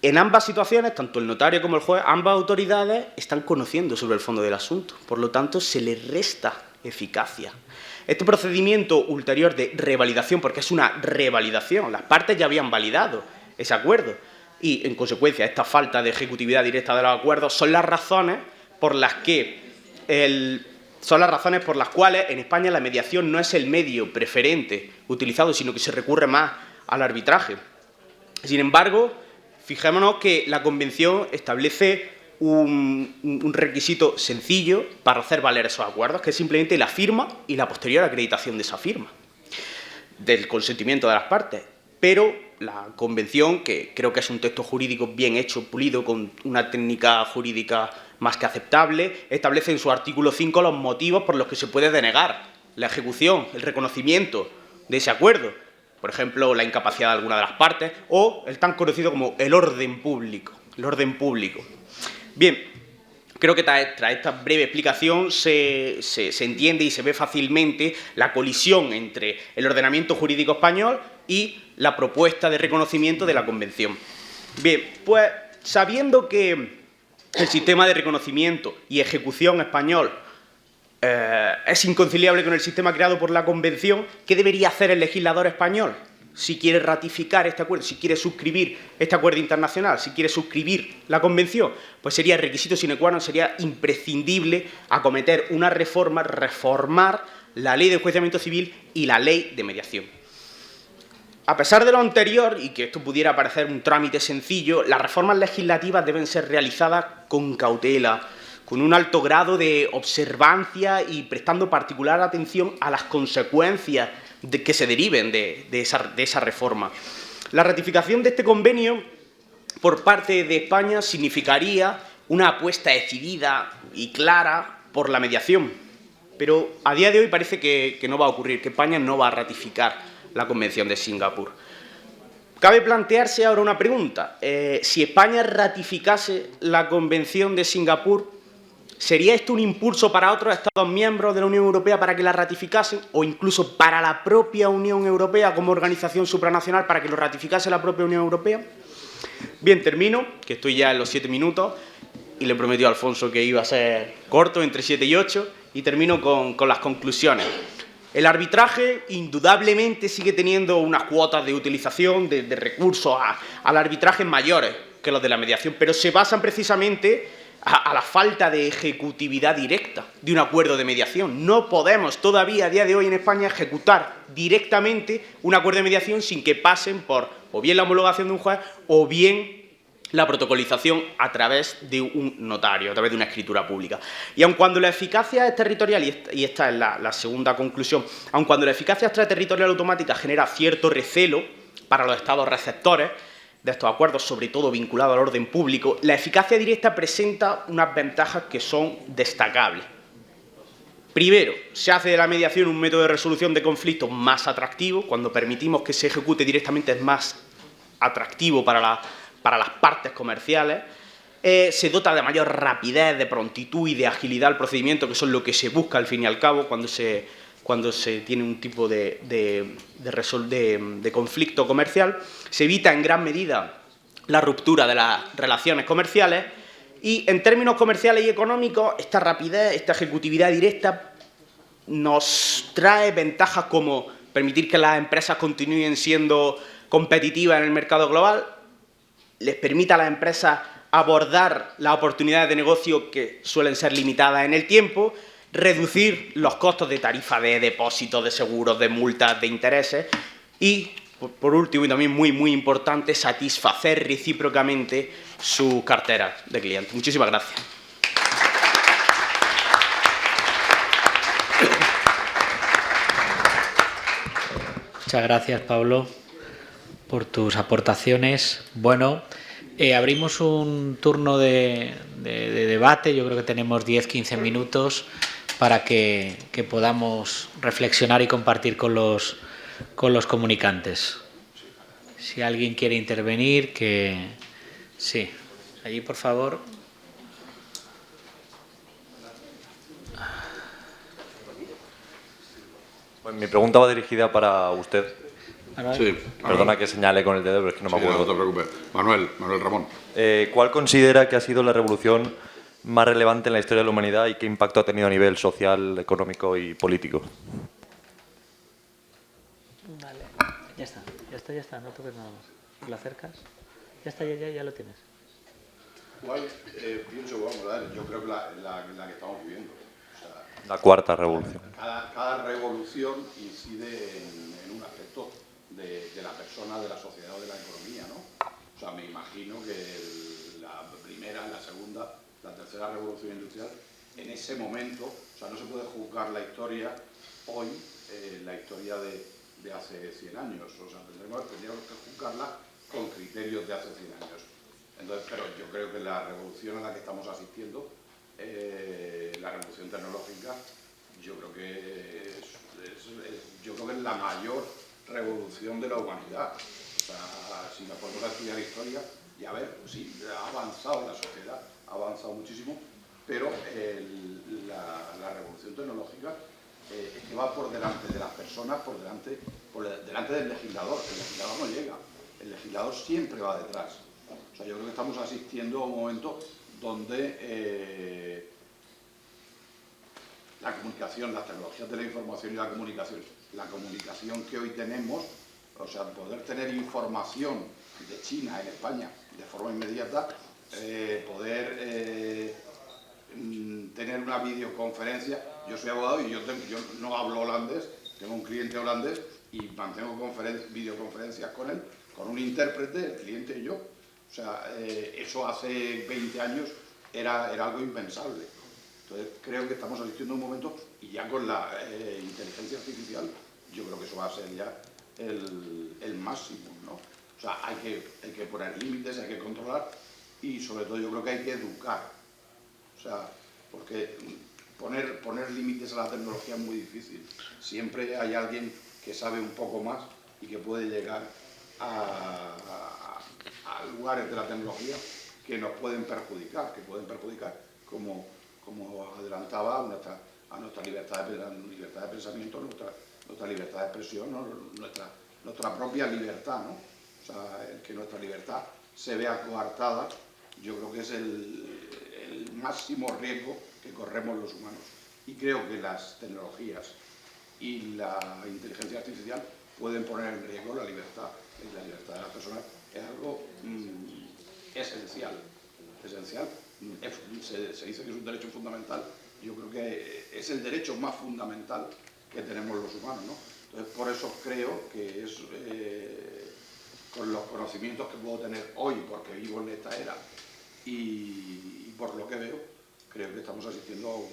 Speaker 6: En ambas situaciones, tanto el notario como el juez, ambas autoridades están conociendo sobre el fondo del asunto, por lo tanto se les resta eficacia. Este procedimiento ulterior de revalidación, porque es una revalidación, las partes ya habían validado ese acuerdo y, en consecuencia, esta falta de ejecutividad directa de los acuerdos son las razones por las cuales en España la mediación no es el medio preferente utilizado, sino que se recurre más al arbitraje. Sin embargo, fijémonos que la Convención establece un requisito sencillo para hacer valer esos acuerdos, que es simplemente la firma y la posterior acreditación de esa firma, del consentimiento de las partes. Pero la Convención, que creo que es un texto jurídico bien hecho, pulido, con una técnica jurídica más que aceptable, establece en su artículo 5 los motivos por los que se puede denegar la ejecución, el reconocimiento de ese acuerdo. Por ejemplo, la incapacidad de alguna de las partes o el tan conocido como el orden público. El orden público. Bien, creo que tras esta breve explicación se entiende y se ve fácilmente la colisión entre el ordenamiento jurídico español y la propuesta de reconocimiento de la Convención. Bien, pues sabiendo que el sistema de reconocimiento y ejecución español es inconciliable con el sistema creado por la Convención, ¿qué debería hacer el legislador español si quiere ratificar este acuerdo, si quiere suscribir este acuerdo internacional, si quiere suscribir la Convención? Pues sería requisito sine qua non, sería imprescindible acometer una reforma, reformar la ley de enjuiciamiento civil y la ley de mediación. A pesar de lo anterior, y que esto pudiera parecer un trámite sencillo, las reformas legislativas deben ser realizadas con cautela, con un alto grado de observancia y prestando particular atención a las consecuencias que se deriven de esa reforma. La ratificación de este convenio por parte de España significaría una apuesta decidida y clara por la mediación, pero a día de hoy parece que no va a ocurrir, que España no va a ratificar la Convención de Singapur. Cabe plantearse ahora una pregunta. Si España ratificase la Convención de Singapur, ¿sería esto un impulso para otros Estados miembros de la Unión Europea para que la ratificasen o incluso para la propia Unión Europea como organización supranacional para que lo ratificase la propia Unión Europea? Bien, termino, que estoy ya en los 7 minutos y le prometió a Alfonso que iba a ser corto, entre 7 y 8, y termino con las conclusiones. El arbitraje indudablemente sigue teniendo unas cuotas de utilización de recursos al arbitraje mayores que los de la mediación, pero se basan precisamente a la falta de ejecutividad directa de un acuerdo de mediación. No podemos todavía a día de hoy en España ejecutar directamente un acuerdo de mediación sin que pasen por o bien la homologación de un juez o bien la protocolización a través de un notario, a través de una escritura pública. Y aun cuando la eficacia es territorial, y esta es la segunda conclusión, aun cuando la eficacia extraterritorial automática genera cierto recelo para los estados receptores de estos acuerdos, sobre todo vinculados al orden público, la eficacia directa presenta unas ventajas que son destacables. Primero, se hace de la mediación un método de resolución de conflictos más atractivo. Cuando permitimos que se ejecute directamente es más atractivo para las partes comerciales. Se dota de mayor rapidez, de prontitud y de agilidad al procedimiento, que son lo que se busca al fin y al cabo cuando se tiene un tipo de conflicto comercial. Se evita en gran medida la ruptura de las relaciones comerciales y en términos comerciales y económicos esta rapidez, esta ejecutividad directa nos trae ventajas como permitir que las empresas continúen siendo competitivas en el mercado global, les permite a las empresas abordar las oportunidades de negocio que suelen ser limitadas en el tiempo, reducir los costos de tarifa de depósitos, de seguros, de multas, de intereses y, por último, y también muy importante, satisfacer recíprocamente su cartera de clientes. Muchísimas gracias.
Speaker 1: Muchas gracias, Pablo, por tus aportaciones. Bueno, abrimos un turno de debate. Yo creo que tenemos 10-15 minutos para que podamos reflexionar y compartir con los comunicantes. Si alguien quiere intervenir, que sí. Allí, por favor.
Speaker 7: Pues mi pregunta va dirigida para usted.
Speaker 4: Sí,
Speaker 7: Perdona que señale con el dedo, pero es que no me acuerdo.
Speaker 4: No te preocupes. Manuel Ramón.
Speaker 7: ¿Cuál considera que ha sido la revolución más relevante en la historia de la humanidad y qué impacto ha tenido a nivel social, económico y político?
Speaker 1: Vale, ya está, no toques nada más. ¿Lo acercas? Ya está, ya lo tienes.
Speaker 4: Pienso, vamos a ver, yo creo que la que estamos viviendo. O sea,
Speaker 7: La cuarta revolución.
Speaker 4: Cada revolución incide en un aspecto de la persona, de la sociedad o de la economía, ¿no? O sea, me imagino que la primera, la segunda, la tercera revolución industrial, en ese momento, o sea, no se puede juzgar la historia hoy, la historia de hace 100 años. O sea, tendríamos que juzgarla con criterios de hace 100 años. Entonces, pero yo creo que la revolución a la que estamos asistiendo, la revolución tecnológica, yo creo que es la mayor revolución de la humanidad. O sea, si nos ponemos a estudiar historia, y a ver, sí, ha avanzado la sociedad, ha avanzado muchísimo, pero la revolución tecnológica es que va por delante de las personas, por delante del legislador. El legislador no llega, el legislador siempre va detrás. O sea, yo creo que estamos asistiendo a un momento donde la comunicación, las tecnologías de la información y la comunicación que hoy tenemos, o sea, poder tener información de China en España de forma inmediata, poder tener una videoconferencia. Yo soy abogado y yo no hablo holandés, tengo un cliente holandés y mantengo videoconferencias con él, con un intérprete, el cliente y yo. O sea, eso hace 20 años era algo impensable. Entonces, creo que estamos asistiendo a un momento, y ya con la inteligencia artificial, yo creo que eso va a ser ya el máximo, ¿no? O sea, hay que poner límites, hay que controlar, y sobre todo yo creo que hay que educar. O sea, porque poner límites a la tecnología es muy difícil. Siempre hay alguien que sabe un poco más y que puede llegar a lugares de la tecnología que nos pueden perjudicar, como adelantaba, a nuestra libertad de pensamiento, nuestra libertad de expresión, ¿no? nuestra propia libertad, ¿no? O sea, el que nuestra libertad se vea coartada, yo creo que es el máximo riesgo que corremos los humanos. Y creo que las tecnologías y la inteligencia artificial pueden poner en riesgo la libertad. Y la libertad de las personas es algo esencial. Se dice que es un derecho fundamental. Yo creo que es el derecho más fundamental que tenemos los humanos, ¿no? Entonces, por eso creo que es con los conocimientos que puedo tener hoy, porque vivo en esta era, y por lo que veo, creo que estamos asistiendo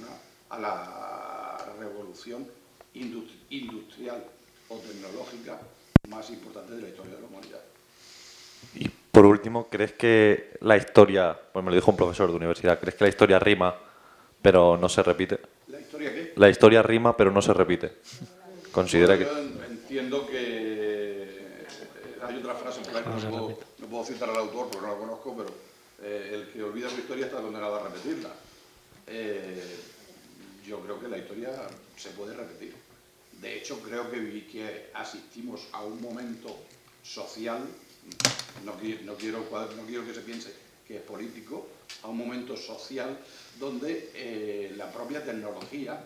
Speaker 4: a la revolución industrial o tecnológica más importante de la historia de la humanidad.
Speaker 7: Y por último, ¿crees que la historia, pues me lo dijo un profesor de universidad, ¿crees que la historia rima pero no se repite?
Speaker 4: ¿La historia qué?
Speaker 7: La historia rima pero no se repite. Considera
Speaker 4: Yo entiendo que hay otra frase por ahí, no puedo citar al autor porque no lo conozco, pero el que olvida su historia está condenado a repetirla. Yo creo que la historia se puede repetir. De hecho, creo que asistimos a un momento social, no quiero que se piense que es político, a un momento social donde la propia tecnología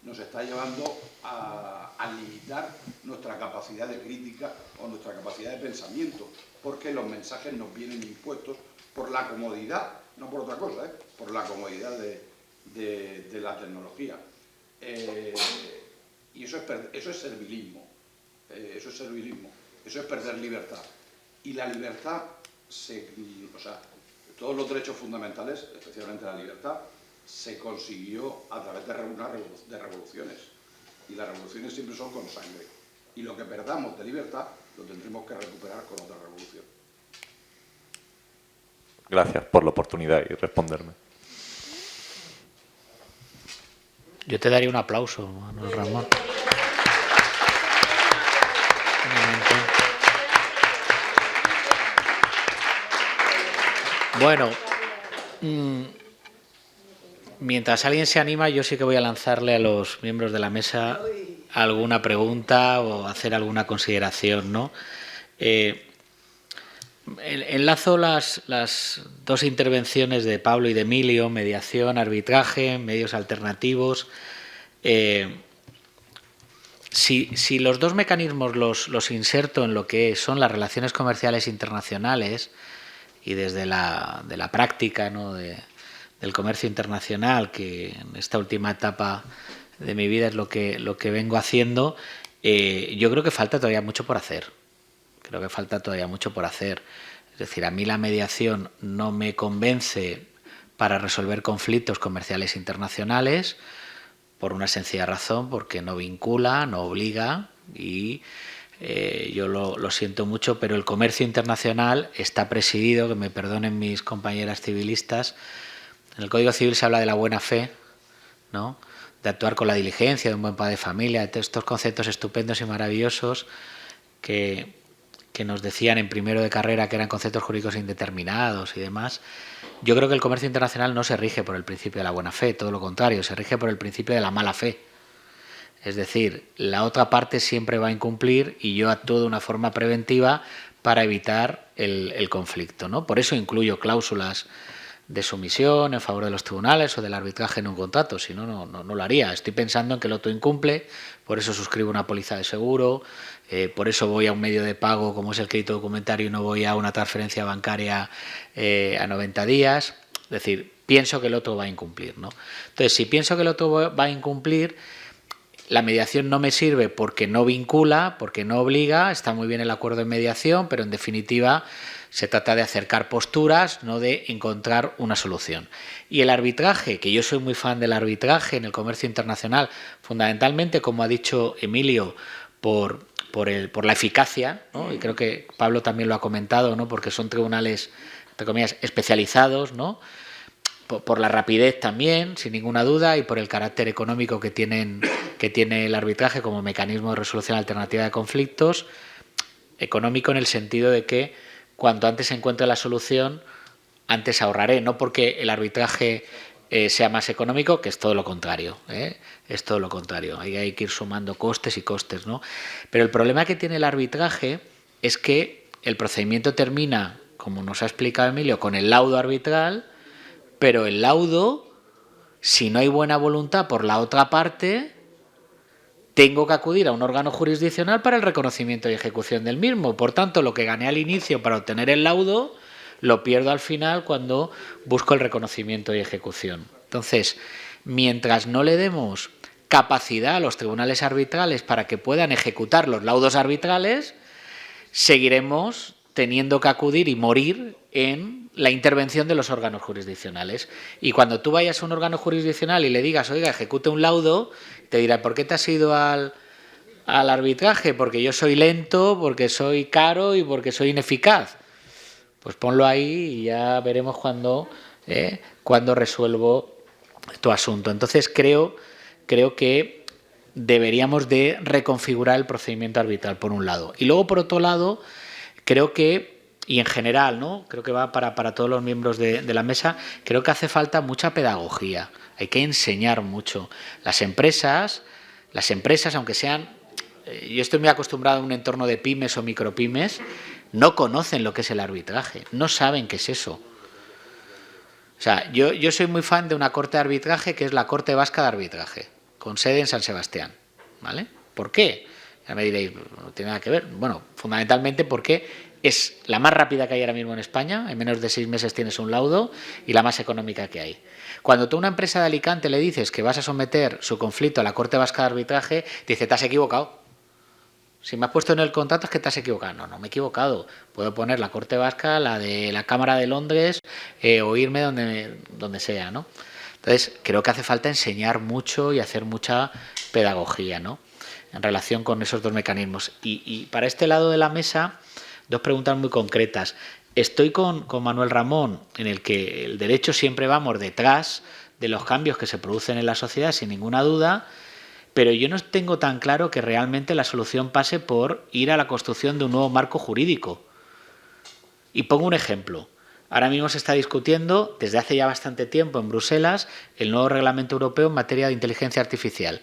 Speaker 4: nos está llevando a limitar nuestra capacidad de crítica o nuestra capacidad de pensamiento, porque los mensajes nos vienen impuestos por la comodidad, no por otra cosa, por la comodidad de la tecnología. Y eso es servilismo, eso es perder libertad. Y la libertad, todos los derechos fundamentales, especialmente la libertad, se consiguió a través de revoluciones. Y las revoluciones siempre son con sangre. Y lo que perdamos de libertad lo tendremos que recuperar con otra revolución.
Speaker 7: Gracias por la oportunidad y responderme.
Speaker 1: Yo te daría un aplauso, Manuel Ramón. Bueno, mientras alguien se anima, yo sí que voy a lanzarle a los miembros de la mesa alguna pregunta o hacer alguna consideración, ¿no? Enlazo las dos intervenciones de Pablo y de Emilio, mediación, arbitraje, medios alternativos. Si los dos mecanismos los inserto en lo que son las relaciones comerciales internacionales y desde de la práctica, ¿no?, del comercio internacional, que en esta última etapa de mi vida es lo que vengo haciendo, yo creo que falta todavía mucho por hacer. Es decir, a mí la mediación no me convence para resolver conflictos comerciales internacionales por una sencilla razón, porque no vincula, no obliga y yo lo siento mucho, pero el comercio internacional está presidido, que me perdonen mis compañeras civilistas, en el Código Civil se habla de la buena fe, ¿no?, de actuar con la diligencia, de un buen padre de familia, de estos conceptos estupendos y maravillosos que nos decían en primero de carrera que eran conceptos jurídicos indeterminados y demás. Yo creo que el comercio internacional no se rige por el principio de la buena fe, todo lo contrario, se rige por el principio de la mala fe. Es decir, la otra parte siempre va a incumplir y yo actúo de una forma preventiva para evitar el conflicto, ¿no? Por eso incluyo cláusulas de sumisión en favor de los tribunales o del arbitraje en un contrato, si no, no lo haría. Estoy pensando en que el otro incumple, por eso suscribo una póliza de seguro, por eso voy a un medio de pago como es el crédito documentario y no voy a una transferencia bancaria a 90 días. Es decir, pienso que el otro va a incumplir, ¿no? Entonces, si pienso que el otro va a incumplir, la mediación no me sirve porque no vincula, porque no obliga, está muy bien el acuerdo de mediación, pero en definitiva se trata de acercar posturas, no de encontrar una solución. Y el arbitraje, que yo soy muy fan del arbitraje en el comercio internacional, fundamentalmente, como ha dicho Emilio, por la eficacia, ¿no? Y creo que Pablo también lo ha comentado, ¿no? Porque son tribunales, entre comillas, especializados, ¿no? Por la rapidez también, sin ninguna duda, y por el carácter económico que tiene el arbitraje como mecanismo de resolución alternativa de conflictos, económico en el sentido de que cuanto antes se encuentre la solución, antes ahorraré, no porque el arbitraje sea más económico, que es todo lo contrario, es todo lo contrario, ahí hay que ir sumando costes y costes, ¿no? Pero el problema que tiene el arbitraje es que el procedimiento termina, como nos ha explicado Emilio, con el laudo arbitral, pero el laudo, si no hay buena voluntad por la otra parte, tengo que acudir a un órgano jurisdiccional para el reconocimiento y ejecución del mismo. Por tanto, lo que gané al inicio para obtener el laudo, lo pierdo al final cuando busco el reconocimiento y ejecución. Entonces, mientras no le demos capacidad a los tribunales arbitrales para que puedan ejecutar los laudos arbitrales, seguiremos teniendo que acudir y morir en la intervención de los órganos jurisdiccionales. Y cuando tú vayas a un órgano jurisdiccional y le digas, oiga, ejecute un laudo, te dirá, ¿por qué te has ido al arbitraje? Porque yo soy lento, porque soy caro y porque soy ineficaz. Pues ponlo ahí y ya veremos cuándo resuelvo tu asunto. Entonces creo que deberíamos de reconfigurar el procedimiento arbitral, por un lado. Y luego, por otro lado, creo que, y en general, ¿no? Creo que va para todos los miembros de la mesa, creo que hace falta mucha pedagogía. Hay que enseñar mucho. Las empresas, aunque sean... yo estoy muy acostumbrado a un entorno de pymes o micropymes, no conocen lo que es el arbitraje, no saben qué es eso. O sea, yo soy muy fan de una corte de arbitraje que es la Corte Vasca de Arbitraje, con sede en San Sebastián, ¿vale? ¿Por qué? Ya me diréis, no tiene nada que ver. Bueno, fundamentalmente porque es la más rápida que hay ahora mismo en España, en menos de 6 meses tienes un laudo, y la más económica que hay. Cuando tú a una empresa de Alicante le dices que vas a someter su conflicto a la Corte Vasca de Arbitraje, te dice, te has equivocado. Si me has puesto en el contrato es que te has equivocado. No me he equivocado. Puedo poner la Corte Vasca, la de la Cámara de Londres, o irme donde sea, ¿no? Entonces, creo que hace falta enseñar mucho y hacer mucha pedagogía, ¿no? En relación con esos dos mecanismos. Y para este lado de la mesa, dos preguntas muy concretas. Estoy con Manuel Ramón, en el que el derecho siempre vamos detrás de los cambios que se producen en la sociedad, sin ninguna duda, pero yo no tengo tan claro que realmente la solución pase por ir a la construcción de un nuevo marco jurídico. Y pongo un ejemplo. Ahora mismo se está discutiendo, desde hace ya bastante tiempo en Bruselas, el nuevo reglamento europeo en materia de inteligencia artificial.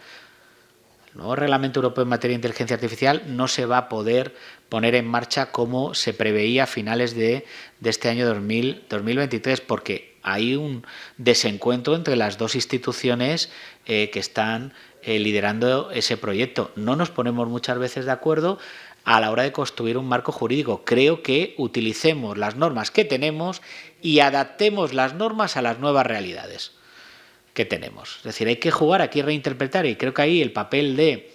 Speaker 1: El nuevo reglamento europeo en materia de inteligencia artificial no se va a poder poner en marcha como se preveía a finales de este año 2023, porque hay un desencuentro entre las dos instituciones que están liderando ese proyecto. No nos ponemos muchas veces de acuerdo a la hora de construir un marco jurídico. Creo que utilicemos las normas que tenemos y adaptemos las normas a las nuevas realidades que tenemos. Es decir, hay que jugar, hay que reinterpretar, y creo que ahí el papel de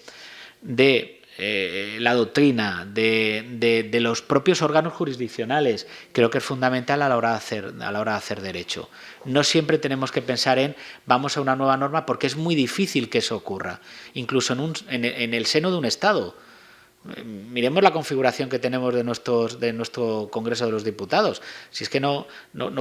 Speaker 1: la doctrina, de los propios órganos jurisdiccionales, creo que es fundamental a la hora de hacer derecho. No siempre tenemos que pensar en vamos a una nueva norma, porque es muy difícil que eso ocurra, incluso en el seno de un Estado. Miremos la configuración que tenemos de nuestro Congreso de los Diputados. Si es que no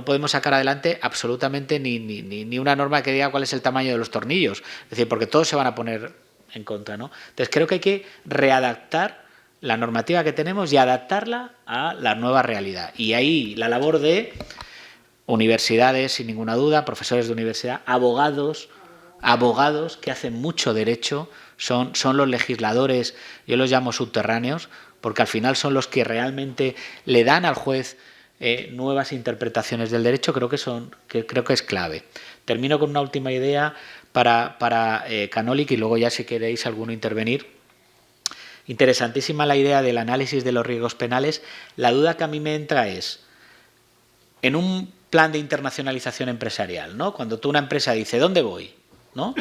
Speaker 1: podemos sacar adelante absolutamente ni una norma que diga cuál es el tamaño de los tornillos. Es decir, porque todos se van a poner en contra, ¿no? Entonces creo que hay que readaptar la normativa que tenemos y adaptarla a la nueva realidad. Y ahí la labor de universidades, sin ninguna duda, profesores de universidad, abogados que hacen mucho derecho, son los legisladores, yo los llamo subterráneos, porque al final son los que realmente le dan al juez nuevas interpretaciones del derecho. Creo que es clave. Termino con una última idea para Canolic, y luego ya, si queréis alguno intervenir. Interesantísima la idea del análisis de los riesgos penales. La duda que a mí me entra es, en un plan de internacionalización empresarial, ¿no? Cuando tú, una empresa, dice, ¿dónde voy?, ¿no?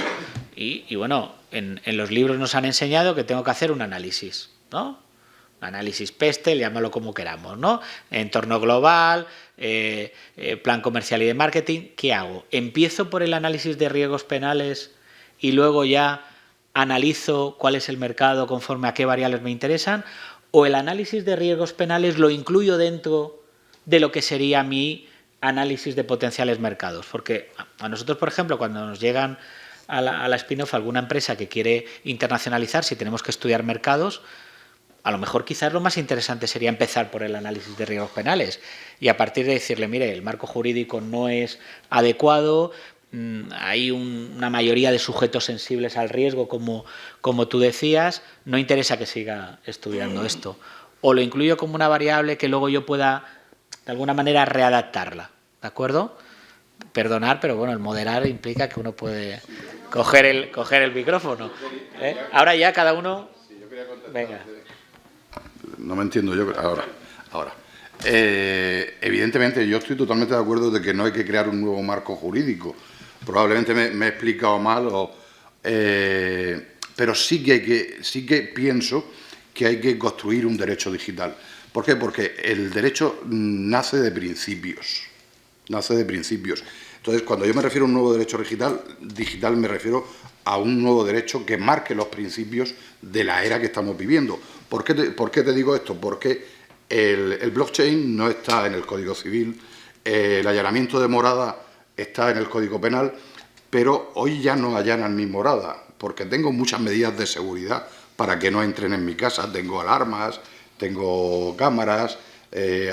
Speaker 1: Y bueno, en los libros nos han enseñado que tengo que hacer un análisis, ¿no? Un análisis PESTEL, llámalo como queramos, ¿no? Entorno global, plan comercial y de marketing. ¿Qué hago? ¿Empiezo por el análisis de riesgos penales y luego ya analizo cuál es el mercado conforme a qué variables me interesan? ¿O el análisis de riesgos penales lo incluyo dentro de lo que sería mi análisis de potenciales mercados? Porque a nosotros, por ejemplo, cuando nos llegan a la spin-off alguna empresa que quiere internacionalizar, si tenemos que estudiar mercados, a lo mejor quizás lo más interesante sería empezar por el análisis de riesgos penales y a partir de decirle, mire, el marco jurídico no es adecuado, hay una mayoría de sujetos sensibles al riesgo, como tú decías, no interesa que siga estudiando esto. O lo incluyo como una variable que luego yo pueda, de alguna manera, readaptarla, ¿de acuerdo? Perdonar, pero bueno, el moderar implica que uno puede coger el micrófono. Ahora ya cada uno... Venga.
Speaker 4: No me entiendo yo. Ahora. Evidentemente, yo estoy totalmente de acuerdo de que no hay que crear un nuevo marco jurídico. Probablemente me he explicado mal, pero sí que pienso que hay que construir un derecho digital. ¿Por qué? Porque el derecho nace de principios. Entonces, cuando yo me refiero a un nuevo derecho digital me refiero a un nuevo derecho que marque los principios de la era que estamos viviendo. ¿Por qué te digo esto? Porque el blockchain no está en el Código Civil, el allanamiento de morada está en el Código Penal, pero hoy ya no allanan mi morada, porque tengo muchas medidas de seguridad para que no entren en mi casa. Tengo alarmas, tengo cámaras,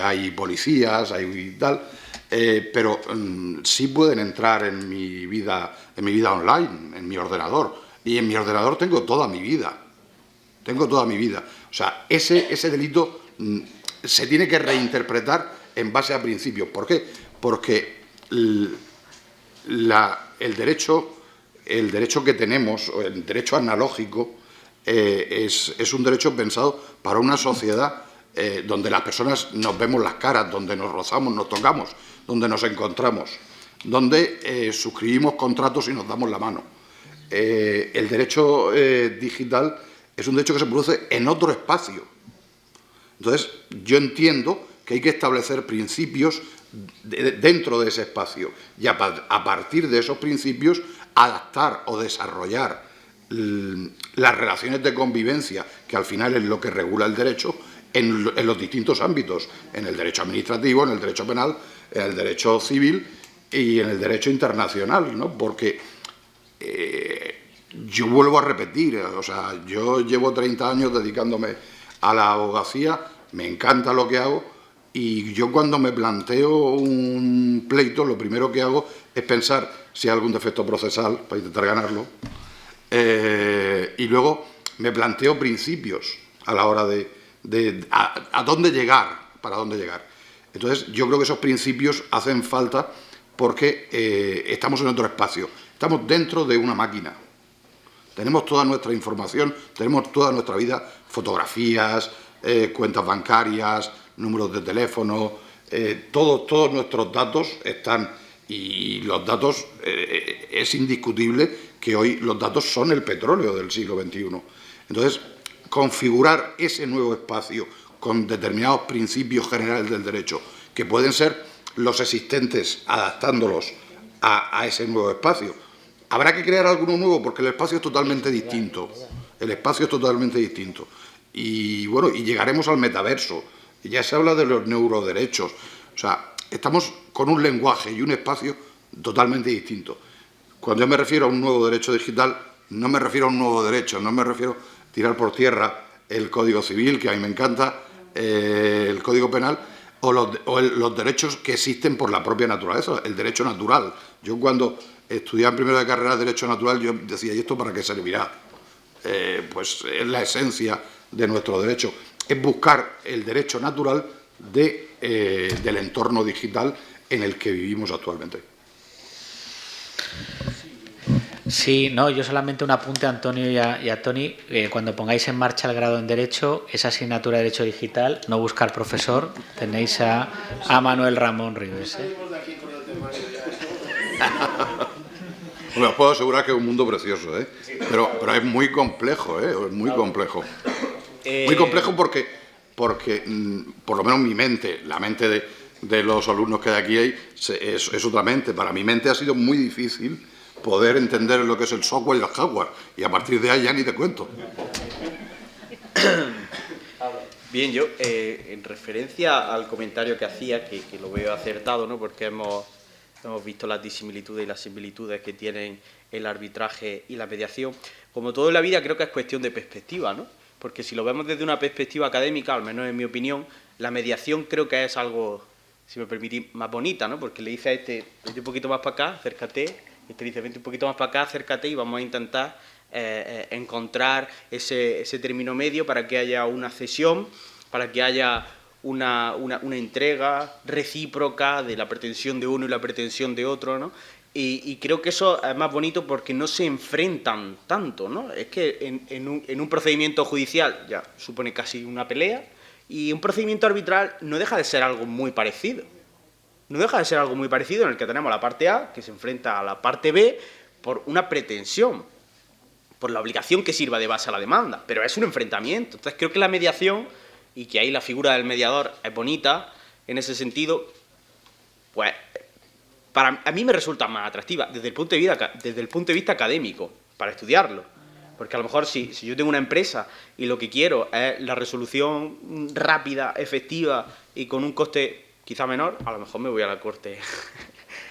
Speaker 4: hay policías, hay tal, pero sí pueden entrar en mi vida online, en mi ordenador, y en mi ordenador tengo toda mi vida. O sea, ese delito se tiene que reinterpretar en base a principios. ¿Por qué? Porque el derecho que tenemos, el derecho analógico, es un derecho pensado para una sociedad donde las personas nos vemos las caras, donde nos rozamos, nos tocamos, donde nos encontramos, donde suscribimos contratos y nos damos la mano. El derecho digital es un derecho que se produce en otro espacio. Entonces, yo entiendo que hay que establecer principios dentro de ese espacio y a partir de esos principios adaptar o desarrollar las relaciones de convivencia, que al final es lo que regula el derecho, en los distintos ámbitos, en el derecho administrativo, en el derecho penal, en el derecho civil y en el derecho internacional, ¿no? Porque yo vuelvo a repetir, o sea, yo llevo 30 años dedicándome a la abogacía, me encanta lo que hago y yo cuando me planteo un pleito lo primero que hago es pensar si hay algún defecto procesal para intentar ganarlo y luego me planteo principios a la hora de a dónde llegar, para dónde llegar. Entonces yo creo que esos principios hacen falta porque estamos en otro espacio, estamos dentro de una máquina. Tenemos toda nuestra información, tenemos toda nuestra vida, fotografías, cuentas bancarias, números de teléfono, todos nuestros datos están, y los datos, es indiscutible que hoy los datos son el petróleo del siglo XXI. Entonces, configurar ese nuevo espacio con determinados principios generales del derecho, que pueden ser los existentes, adaptándolos a ese nuevo espacio. Habrá que crear alguno nuevo porque el espacio es totalmente distinto. Y bueno, y llegaremos al metaverso. Ya se habla de los neuroderechos. O sea, estamos con un lenguaje y un espacio totalmente distinto. Cuando yo me refiero a un nuevo derecho digital, no me refiero a un nuevo derecho, no me refiero a tirar por tierra el Código Civil, que a mí me encanta, el Código Penal, o los derechos que existen por la propia naturaleza, el derecho natural. Yo cuando estudiaba en primero de carrera de Derecho Natural, yo decía, ¿y esto para qué servirá? Pues es la esencia de nuestro derecho, es buscar el derecho natural del entorno digital en el que vivimos actualmente.
Speaker 1: Sí, no, yo solamente un apunte a Antonio y a Tony. Cuando pongáis en marcha el grado en Derecho, esa asignatura de Derecho Digital, no buscar profesor, tenéis a Manuel Ramón Ribes.
Speaker 4: Os puedo asegurar que es un mundo precioso, ¿eh? Pero es muy complejo, ¿eh? Es muy complejo. Muy complejo porque por lo menos mi mente, la mente de los alumnos que de aquí hay, es otra mente. Para mi mente ha sido muy difícil poder entender lo que es el software y el hardware. Y a partir de ahí ya ni te cuento.
Speaker 6: Bien, yo, en referencia al comentario que hacía, que lo veo acertado, ¿no? Porque hemos visto las disimilitudes y las similitudes que tienen el arbitraje y la mediación. Como todo en la vida, creo que es cuestión de perspectiva, ¿no? Porque si lo vemos desde una perspectiva académica, al menos en mi opinión, la mediación creo que es algo, si me permitís, más bonita, ¿no? Porque le dice a este, vete un poquito más para acá, acércate, y este dice, vete un poquito más para acá, acércate, y vamos a intentar encontrar ese término medio para que haya una cesión, para que haya una entrega recíproca de la pretensión de uno y la pretensión de otro, ¿no? Y creo que eso es más bonito porque no se enfrentan tanto, ¿no? Es que en un procedimiento judicial ya supone casi una pelea, y un procedimiento arbitral no deja de ser algo muy parecido. No deja de ser algo muy parecido en el que tenemos la parte A que se enfrenta a la parte B por una pretensión, por la obligación que sirva de base a la demanda, pero es un enfrentamiento. Entonces creo que la mediación, y que ahí la figura del mediador es bonita en ese sentido, pues a mí me resulta más atractiva desde el punto de vista académico, para estudiarlo. Porque a lo mejor si yo tengo una empresa y lo que quiero es la resolución rápida, efectiva y con un coste quizá menor, a lo mejor me voy a la corte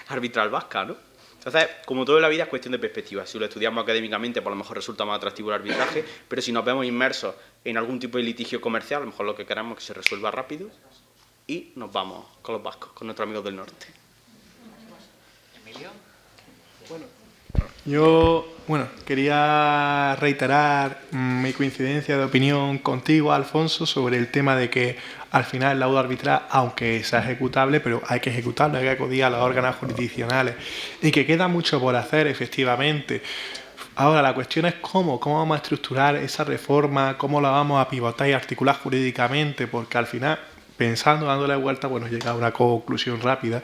Speaker 6: arbitral vasca, ¿no? Entonces, como todo en la vida, es cuestión de perspectiva. Si lo estudiamos académicamente, pues a lo mejor resulta más atractivo el arbitraje, pero si nos vemos inmersos en algún tipo de litigio comercial, a lo mejor lo que queremos es que se resuelva rápido y nos vamos con los vascos, con nuestros amigos del norte.
Speaker 1: Emilio.
Speaker 3: Yo, quería reiterar mi coincidencia de opinión contigo, Alfonso, sobre el tema de que al final el laudo arbitral, aunque sea ejecutable, pero hay que ejecutarlo, hay que acudir a los órganos jurisdiccionales y que queda mucho por hacer, efectivamente. Ahora, la cuestión es cómo vamos a estructurar esa reforma, cómo la vamos a pivotar y articular jurídicamente, porque al final, pensando, dándole vuelta, llega a una conclusión rápida.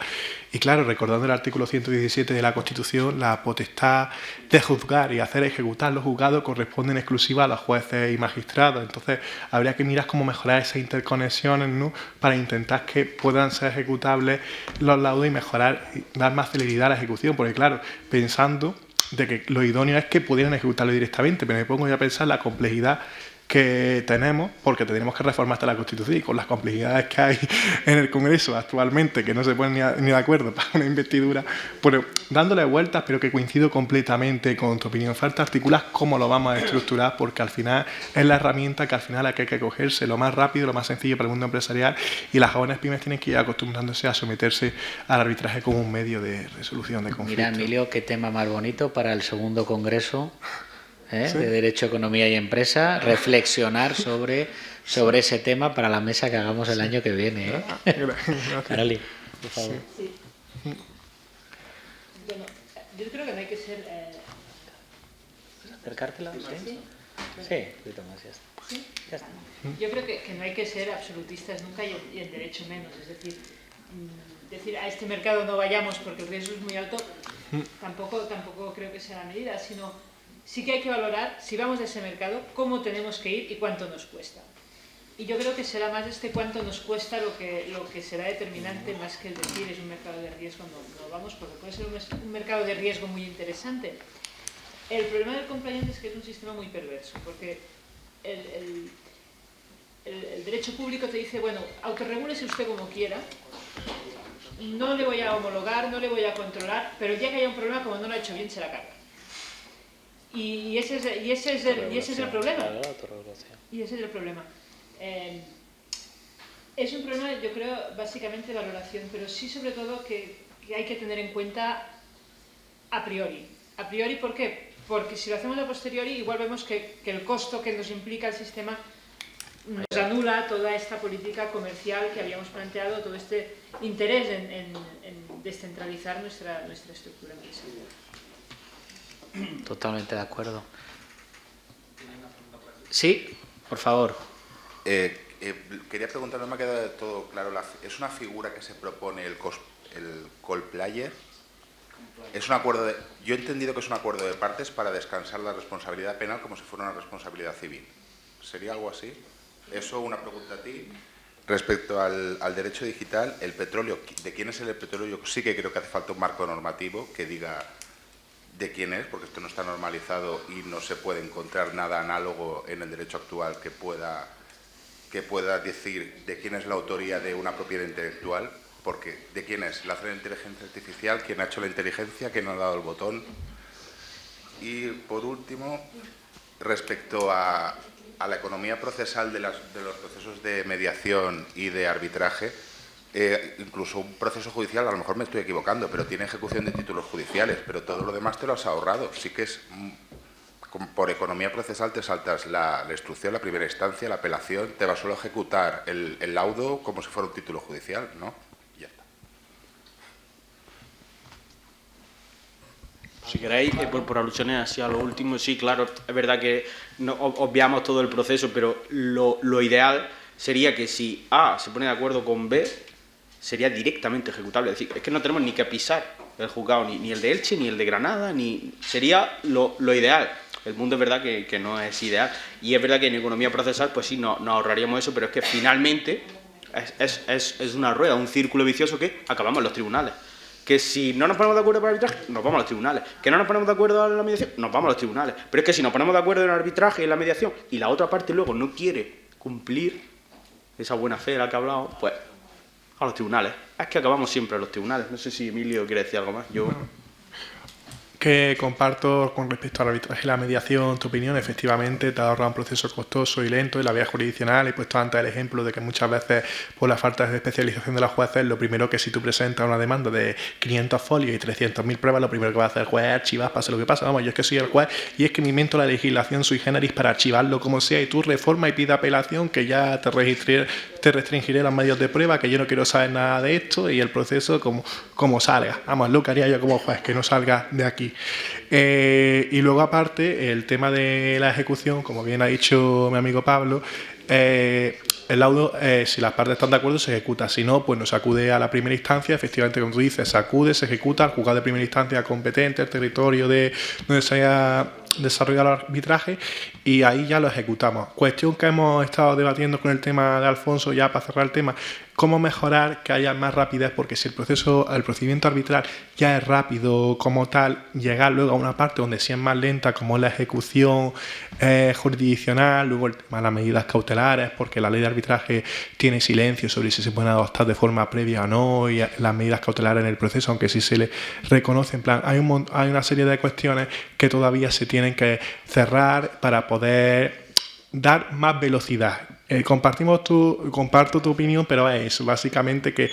Speaker 3: Y claro, recordando el artículo 117 de la Constitución, la potestad de juzgar y hacer ejecutar los juzgados corresponde en exclusiva a los jueces y magistrados. Entonces, habría que mirar cómo mejorar esas interconexiones, ¿no?, para intentar que puedan ser ejecutables los laudos y mejorar, dar más celeridad a la ejecución. Porque claro, pensando de que lo idóneo es que pudieran ejecutarlo directamente, pero me pongo ya a pensar la complejidad que tenemos, porque tenemos que reformar hasta la Constitución, y con las complejidades que hay en el Congreso actualmente, que no se ponen ni de acuerdo para una investidura, pero dándole vueltas, pero que coincido completamente con tu opinión. Falta articular cómo lo vamos a estructurar, porque al final es la herramienta que al final hay que cogerse lo más rápido, lo más sencillo para el mundo empresarial, y las jóvenes pymes tienen que ir acostumbrándose a someterse al arbitraje como un medio de resolución de conflictos.
Speaker 1: Mira, Emilio, qué tema más bonito para el segundo congreso, ¿sí?, de Derecho, Economía y Empresa, reflexionar sobre ese tema para la mesa que hagamos el año que viene, ¿eh?
Speaker 3: Gracias.
Speaker 1: Caroli, por favor.
Speaker 2: Sí. Bueno, yo creo que no hay que ser...
Speaker 1: ¿Acercártela? Sí. Sí, un poquito más, ya está.
Speaker 2: ¿Sí?
Speaker 1: Ya está.
Speaker 2: Yo creo que no hay que ser absolutistas nunca, y en derecho menos. Es decir, a este mercado no vayamos porque el riesgo es muy alto, tampoco creo que sea la medida, sino sí que hay que valorar, si vamos a ese mercado, cómo tenemos que ir y cuánto nos cuesta. Y yo creo que será más cuánto nos cuesta lo que será determinante, más que el decir es un mercado de riesgo, no vamos, porque puede ser un mercado de riesgo muy interesante. El problema del compliance es que es un sistema muy perverso, porque el derecho público te dice, bueno, autorregúlese usted como quiera, no le voy a homologar, no le voy a controlar, pero ya que haya un problema, como no lo ha hecho bien, se la carga. Y ese es el problema. Y ese es el problema. Es un problema, yo creo, básicamente de valoración, pero sí sobre todo que hay que tener en cuenta a priori. ¿A priori por qué? Porque si lo hacemos a posteriori, igual vemos que el costo que nos implica el sistema nos anula toda esta política comercial que habíamos planteado, todo este interés en descentralizar nuestra estructura empresarial.
Speaker 1: Totalmente de acuerdo. Sí, por favor.
Speaker 8: Quería preguntar, no me ha quedado del todo claro, ¿es una figura que se propone el call player? Es un acuerdo de... Yo he entendido que es un acuerdo de partes para descansar la responsabilidad penal como si fuera una responsabilidad civil. ¿Sería algo así? Eso, una pregunta a ti. Respecto al derecho digital, el petróleo, ¿de quién es el petróleo? Yo sí que creo que hace falta un marco normativo que diga de quién es, porque esto no está normalizado y no se puede encontrar nada análogo en el derecho actual que pueda decir de quién es la autoría de una propiedad intelectual. Porque, ¿de quién es? ¿La hace la inteligencia artificial? ¿Quién ha hecho la inteligencia? ¿Quién ha dado el botón? Y, por último, respecto a la economía procesal de los procesos de mediación y de arbitraje, incluso un proceso judicial, a lo mejor me estoy equivocando, pero tiene ejecución de títulos judiciales, pero todo lo demás te lo has ahorrado. Sí que es... Por economía procesal te saltas la instrucción, la primera instancia, la apelación, te va solo a ejecutar el laudo como si fuera un título judicial, ¿no?
Speaker 6: Si queréis, por alusiones así a lo último, sí, claro, es verdad que no, obviamos todo el proceso, pero lo ideal sería que si A se pone de acuerdo con B, sería directamente ejecutable. Es decir, es que no tenemos ni que pisar el juzgado, ni el de Elche, ni el de Granada, sería lo ideal. El mundo es verdad que no es ideal. Y es verdad que en economía procesal, pues sí, nos ahorraríamos eso, pero es que finalmente es una rueda, un círculo vicioso que acabamos en los tribunales. Que si no nos ponemos de acuerdo para el arbitraje, nos vamos a los tribunales. Que no nos ponemos de acuerdo en la mediación, nos vamos a los tribunales. Pero es que si nos ponemos de acuerdo en el arbitraje y en la mediación y la otra parte luego no quiere cumplir esa buena fe de la que he hablado, pues a los tribunales. Es que acabamos siempre a los tribunales. No sé si Emilio quiere decir algo más. Yo...
Speaker 3: Que comparto con respecto al arbitraje y la mediación tu opinión. Efectivamente te ahorra un proceso costoso y lento en la vía jurisdiccional. He puesto antes el ejemplo de que muchas veces por la falta de especialización de los jueces, lo primero que si tú presentas una demanda de 500 folios y 300.000 pruebas, lo primero que va a hacer el juez es archivar, pase lo que pase. Vamos, yo es que soy el juez y es que me invento la legislación sui generis para archivarlo como sea, y tú reforma y pide apelación, que ya te restringiré los medios de prueba, que yo no quiero saber nada de esto, y el proceso como salga. Vamos, lo que haría yo como juez, que no salga de aquí. Y luego, aparte, el tema de la ejecución, como bien ha dicho mi amigo Pablo, el laudo, si las partes están de acuerdo, se ejecuta. Si no, pues no se acude a la primera instancia. Efectivamente, como tú dices, se acude, se ejecuta al juzgado de primera instancia competente, el territorio de donde se haya desarrollado el arbitraje, y ahí ya lo ejecutamos. Cuestión que hemos estado debatiendo con el tema de Alfonso, ya para cerrar el tema, cómo mejorar que haya más rapidez, porque si el procedimiento arbitral ya es rápido como tal, llegar luego a una parte donde sí es más lenta, como la ejecución jurisdiccional, luego el tema de las medidas cautelares, porque la ley de arbitraje tiene silencio sobre si se pueden adoptar de forma previa o no, y las medidas cautelares en el proceso, aunque sí se le reconoce, en plan, hay una serie de cuestiones que todavía se tienen que cerrar para poder dar más velocidad. Comparto tu opinión, pero es básicamente que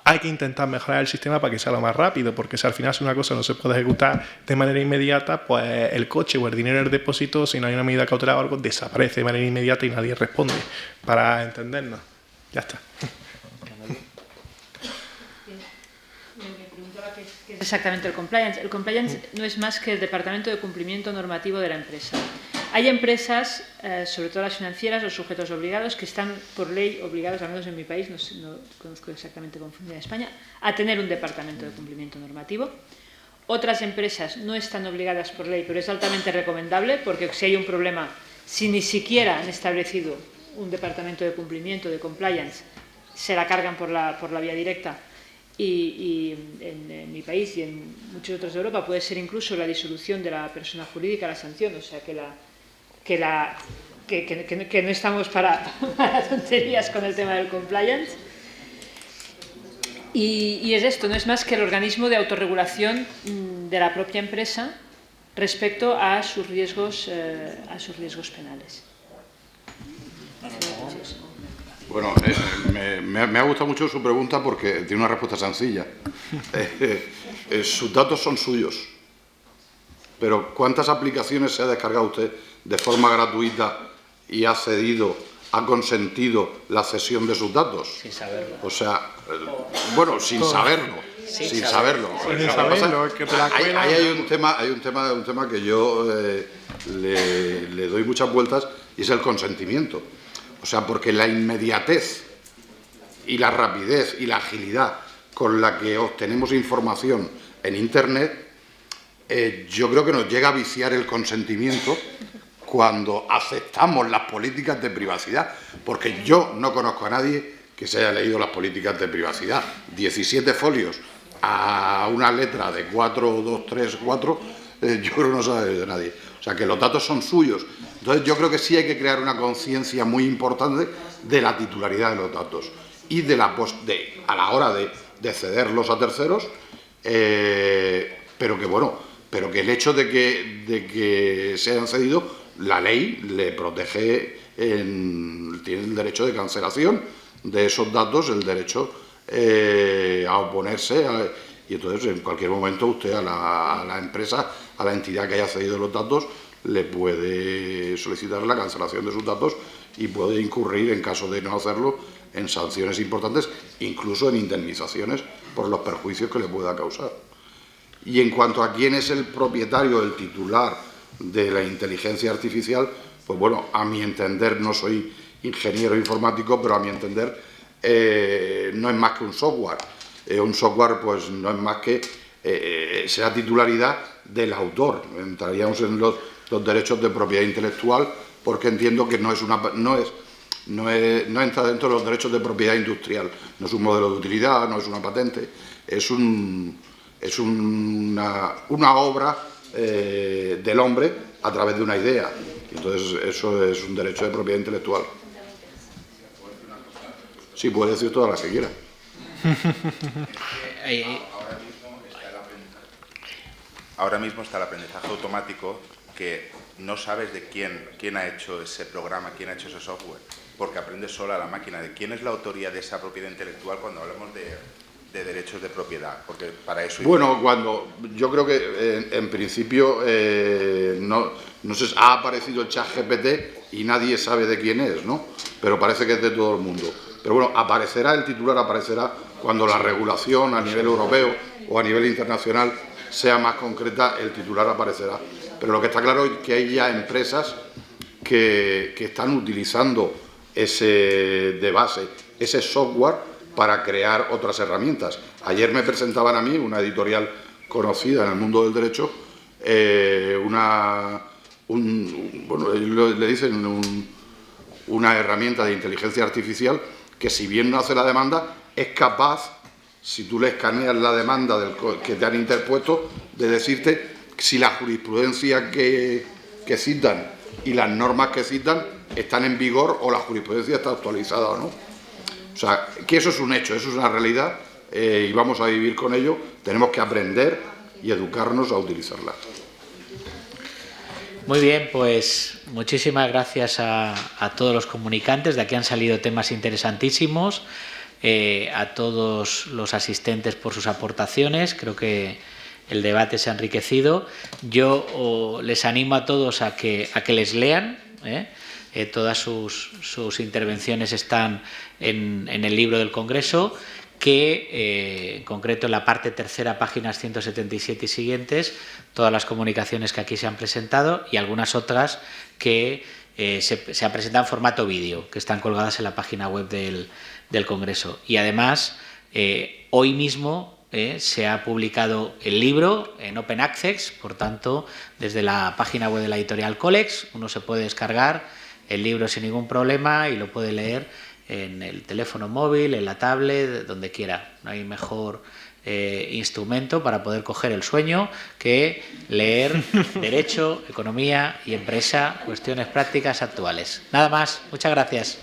Speaker 3: hay que intentar mejorar el sistema para que sea lo más rápido, porque si al final una cosa no se puede ejecutar de manera inmediata, pues el coche o el dinero del depósito, si no hay una medida cautelar o algo, desaparece de manera inmediata y nadie responde, para entendernos. Ya está.
Speaker 2: ¿Qué es exactamente el compliance? El compliance no es más que el departamento de cumplimiento normativo de la empresa. Hay empresas, sobre todo las financieras, los sujetos obligados, que están por ley obligados, al menos en mi país, no conozco exactamente cómo funciona en España, a tener un departamento de cumplimiento normativo. Otras empresas no están obligadas por ley, pero es altamente recomendable, porque si hay un problema, si ni siquiera han establecido un departamento de cumplimiento, de compliance, se la cargan por la vía directa. Y en mi país y en muchos otros de Europa puede ser incluso la disolución de la persona jurídica, la sanción, o sea que no estamos para tonterías con el tema del compliance. Y es esto, no es más que el organismo de autorregulación de la propia empresa respecto a sus riesgos penales.
Speaker 4: Bueno, me ha gustado mucho su pregunta porque tiene una respuesta sencilla. Sus datos son suyos, pero ¿cuántas aplicaciones se ha descargado usted de forma gratuita y ha cedido, ha consentido la cesión de sus datos?
Speaker 1: Sin saberlo.
Speaker 4: O sea, bueno, sin saberlo. Sin saberlo. Ahí hay un tema que yo le doy muchas vueltas, y es el consentimiento. O sea, porque la inmediatez y la rapidez y la agilidad con la que obtenemos información en Internet, yo creo que nos llega a viciar el consentimiento cuando aceptamos las políticas de privacidad, porque yo no conozco a nadie que se haya leído las políticas de privacidad. 17 folios a una letra de 4, 2, 3, 4, yo creo que no sabe de nadie. O sea, que los datos son suyos. Entonces, yo creo que sí hay que crear una conciencia muy importante de la titularidad de los datos y a la hora de cederlos a terceros, pero que el hecho de que se hayan cedido, la ley le protege, tiene el derecho de cancelación de esos datos, el derecho a oponerse, y entonces en cualquier momento usted a la empresa, a la entidad que haya cedido los datos, le puede solicitar la cancelación de sus datos y puede incurrir, en caso de no hacerlo, en sanciones importantes, incluso en indemnizaciones por los perjuicios que le pueda causar. Y en cuanto a quién es el propietario, el titular de la inteligencia artificial, pues bueno, a mi entender, no soy ingeniero informático, pero a mi entender no es más que un software. Un software pues no es más que sea titularidad del autor. Entraríamos en los derechos de propiedad intelectual, porque entiendo que no entra dentro de los derechos de propiedad industrial. No es un modelo de utilidad, no es una patente, es una obra del hombre a través de una idea. Entonces, eso es un derecho de propiedad intelectual. Sí, puede decir todas las que quiera.
Speaker 8: Ahora mismo está el aprendizaje automático, que no sabes de quién ha hecho ese programa, quién ha hecho ese software, porque aprende sola la máquina. ¿De quién es la autoría de esa propiedad intelectual cuando hablamos de derechos de propiedad? Porque para eso...
Speaker 4: Bueno, yo creo que en principio no sé, ha aparecido el ChatGPT y nadie sabe de quién es, ¿no? Pero parece que es de todo el mundo. Pero bueno, el titular aparecerá cuando la regulación a nivel europeo o a nivel internacional sea más concreta, el titular aparecerá. Pero lo que está claro es que hay ya empresas que están utilizando de base ese software para crear otras herramientas. Ayer me presentaban a mí, una editorial conocida en el mundo del derecho, le dicen una herramienta de inteligencia artificial que, si bien no hace la demanda, es capaz, si tú le escaneas la demanda que te han interpuesto, de decirte si la jurisprudencia que citan y las normas que citan están en vigor o la jurisprudencia está actualizada o no. O sea, que eso es un hecho, eso es una realidad, y vamos a vivir con ello. Tenemos que aprender y educarnos a utilizarla.
Speaker 1: Muy bien, pues muchísimas gracias a todos los comunicantes. De aquí han salido temas interesantísimos. A todos los asistentes por sus aportaciones. Creo que el debate se ha enriquecido. Yo les animo a todos a que les lean. Todas sus intervenciones están en el libro del Congreso, que en concreto en la parte tercera, páginas 177 y siguientes, todas las comunicaciones que aquí se han presentado y algunas otras que se han presentado en formato vídeo, que están colgadas en la página web del Congreso. Y además, hoy mismo se ha publicado el libro en Open Access, por tanto, desde la página web de la editorial Colex, uno se puede descargar el libro sin ningún problema y lo puede leer en el teléfono móvil, en la tablet, donde quiera. No hay mejor instrumento para poder coger el sueño que leer Derecho, Economía y Empresa, cuestiones prácticas actuales. Nada más, muchas gracias.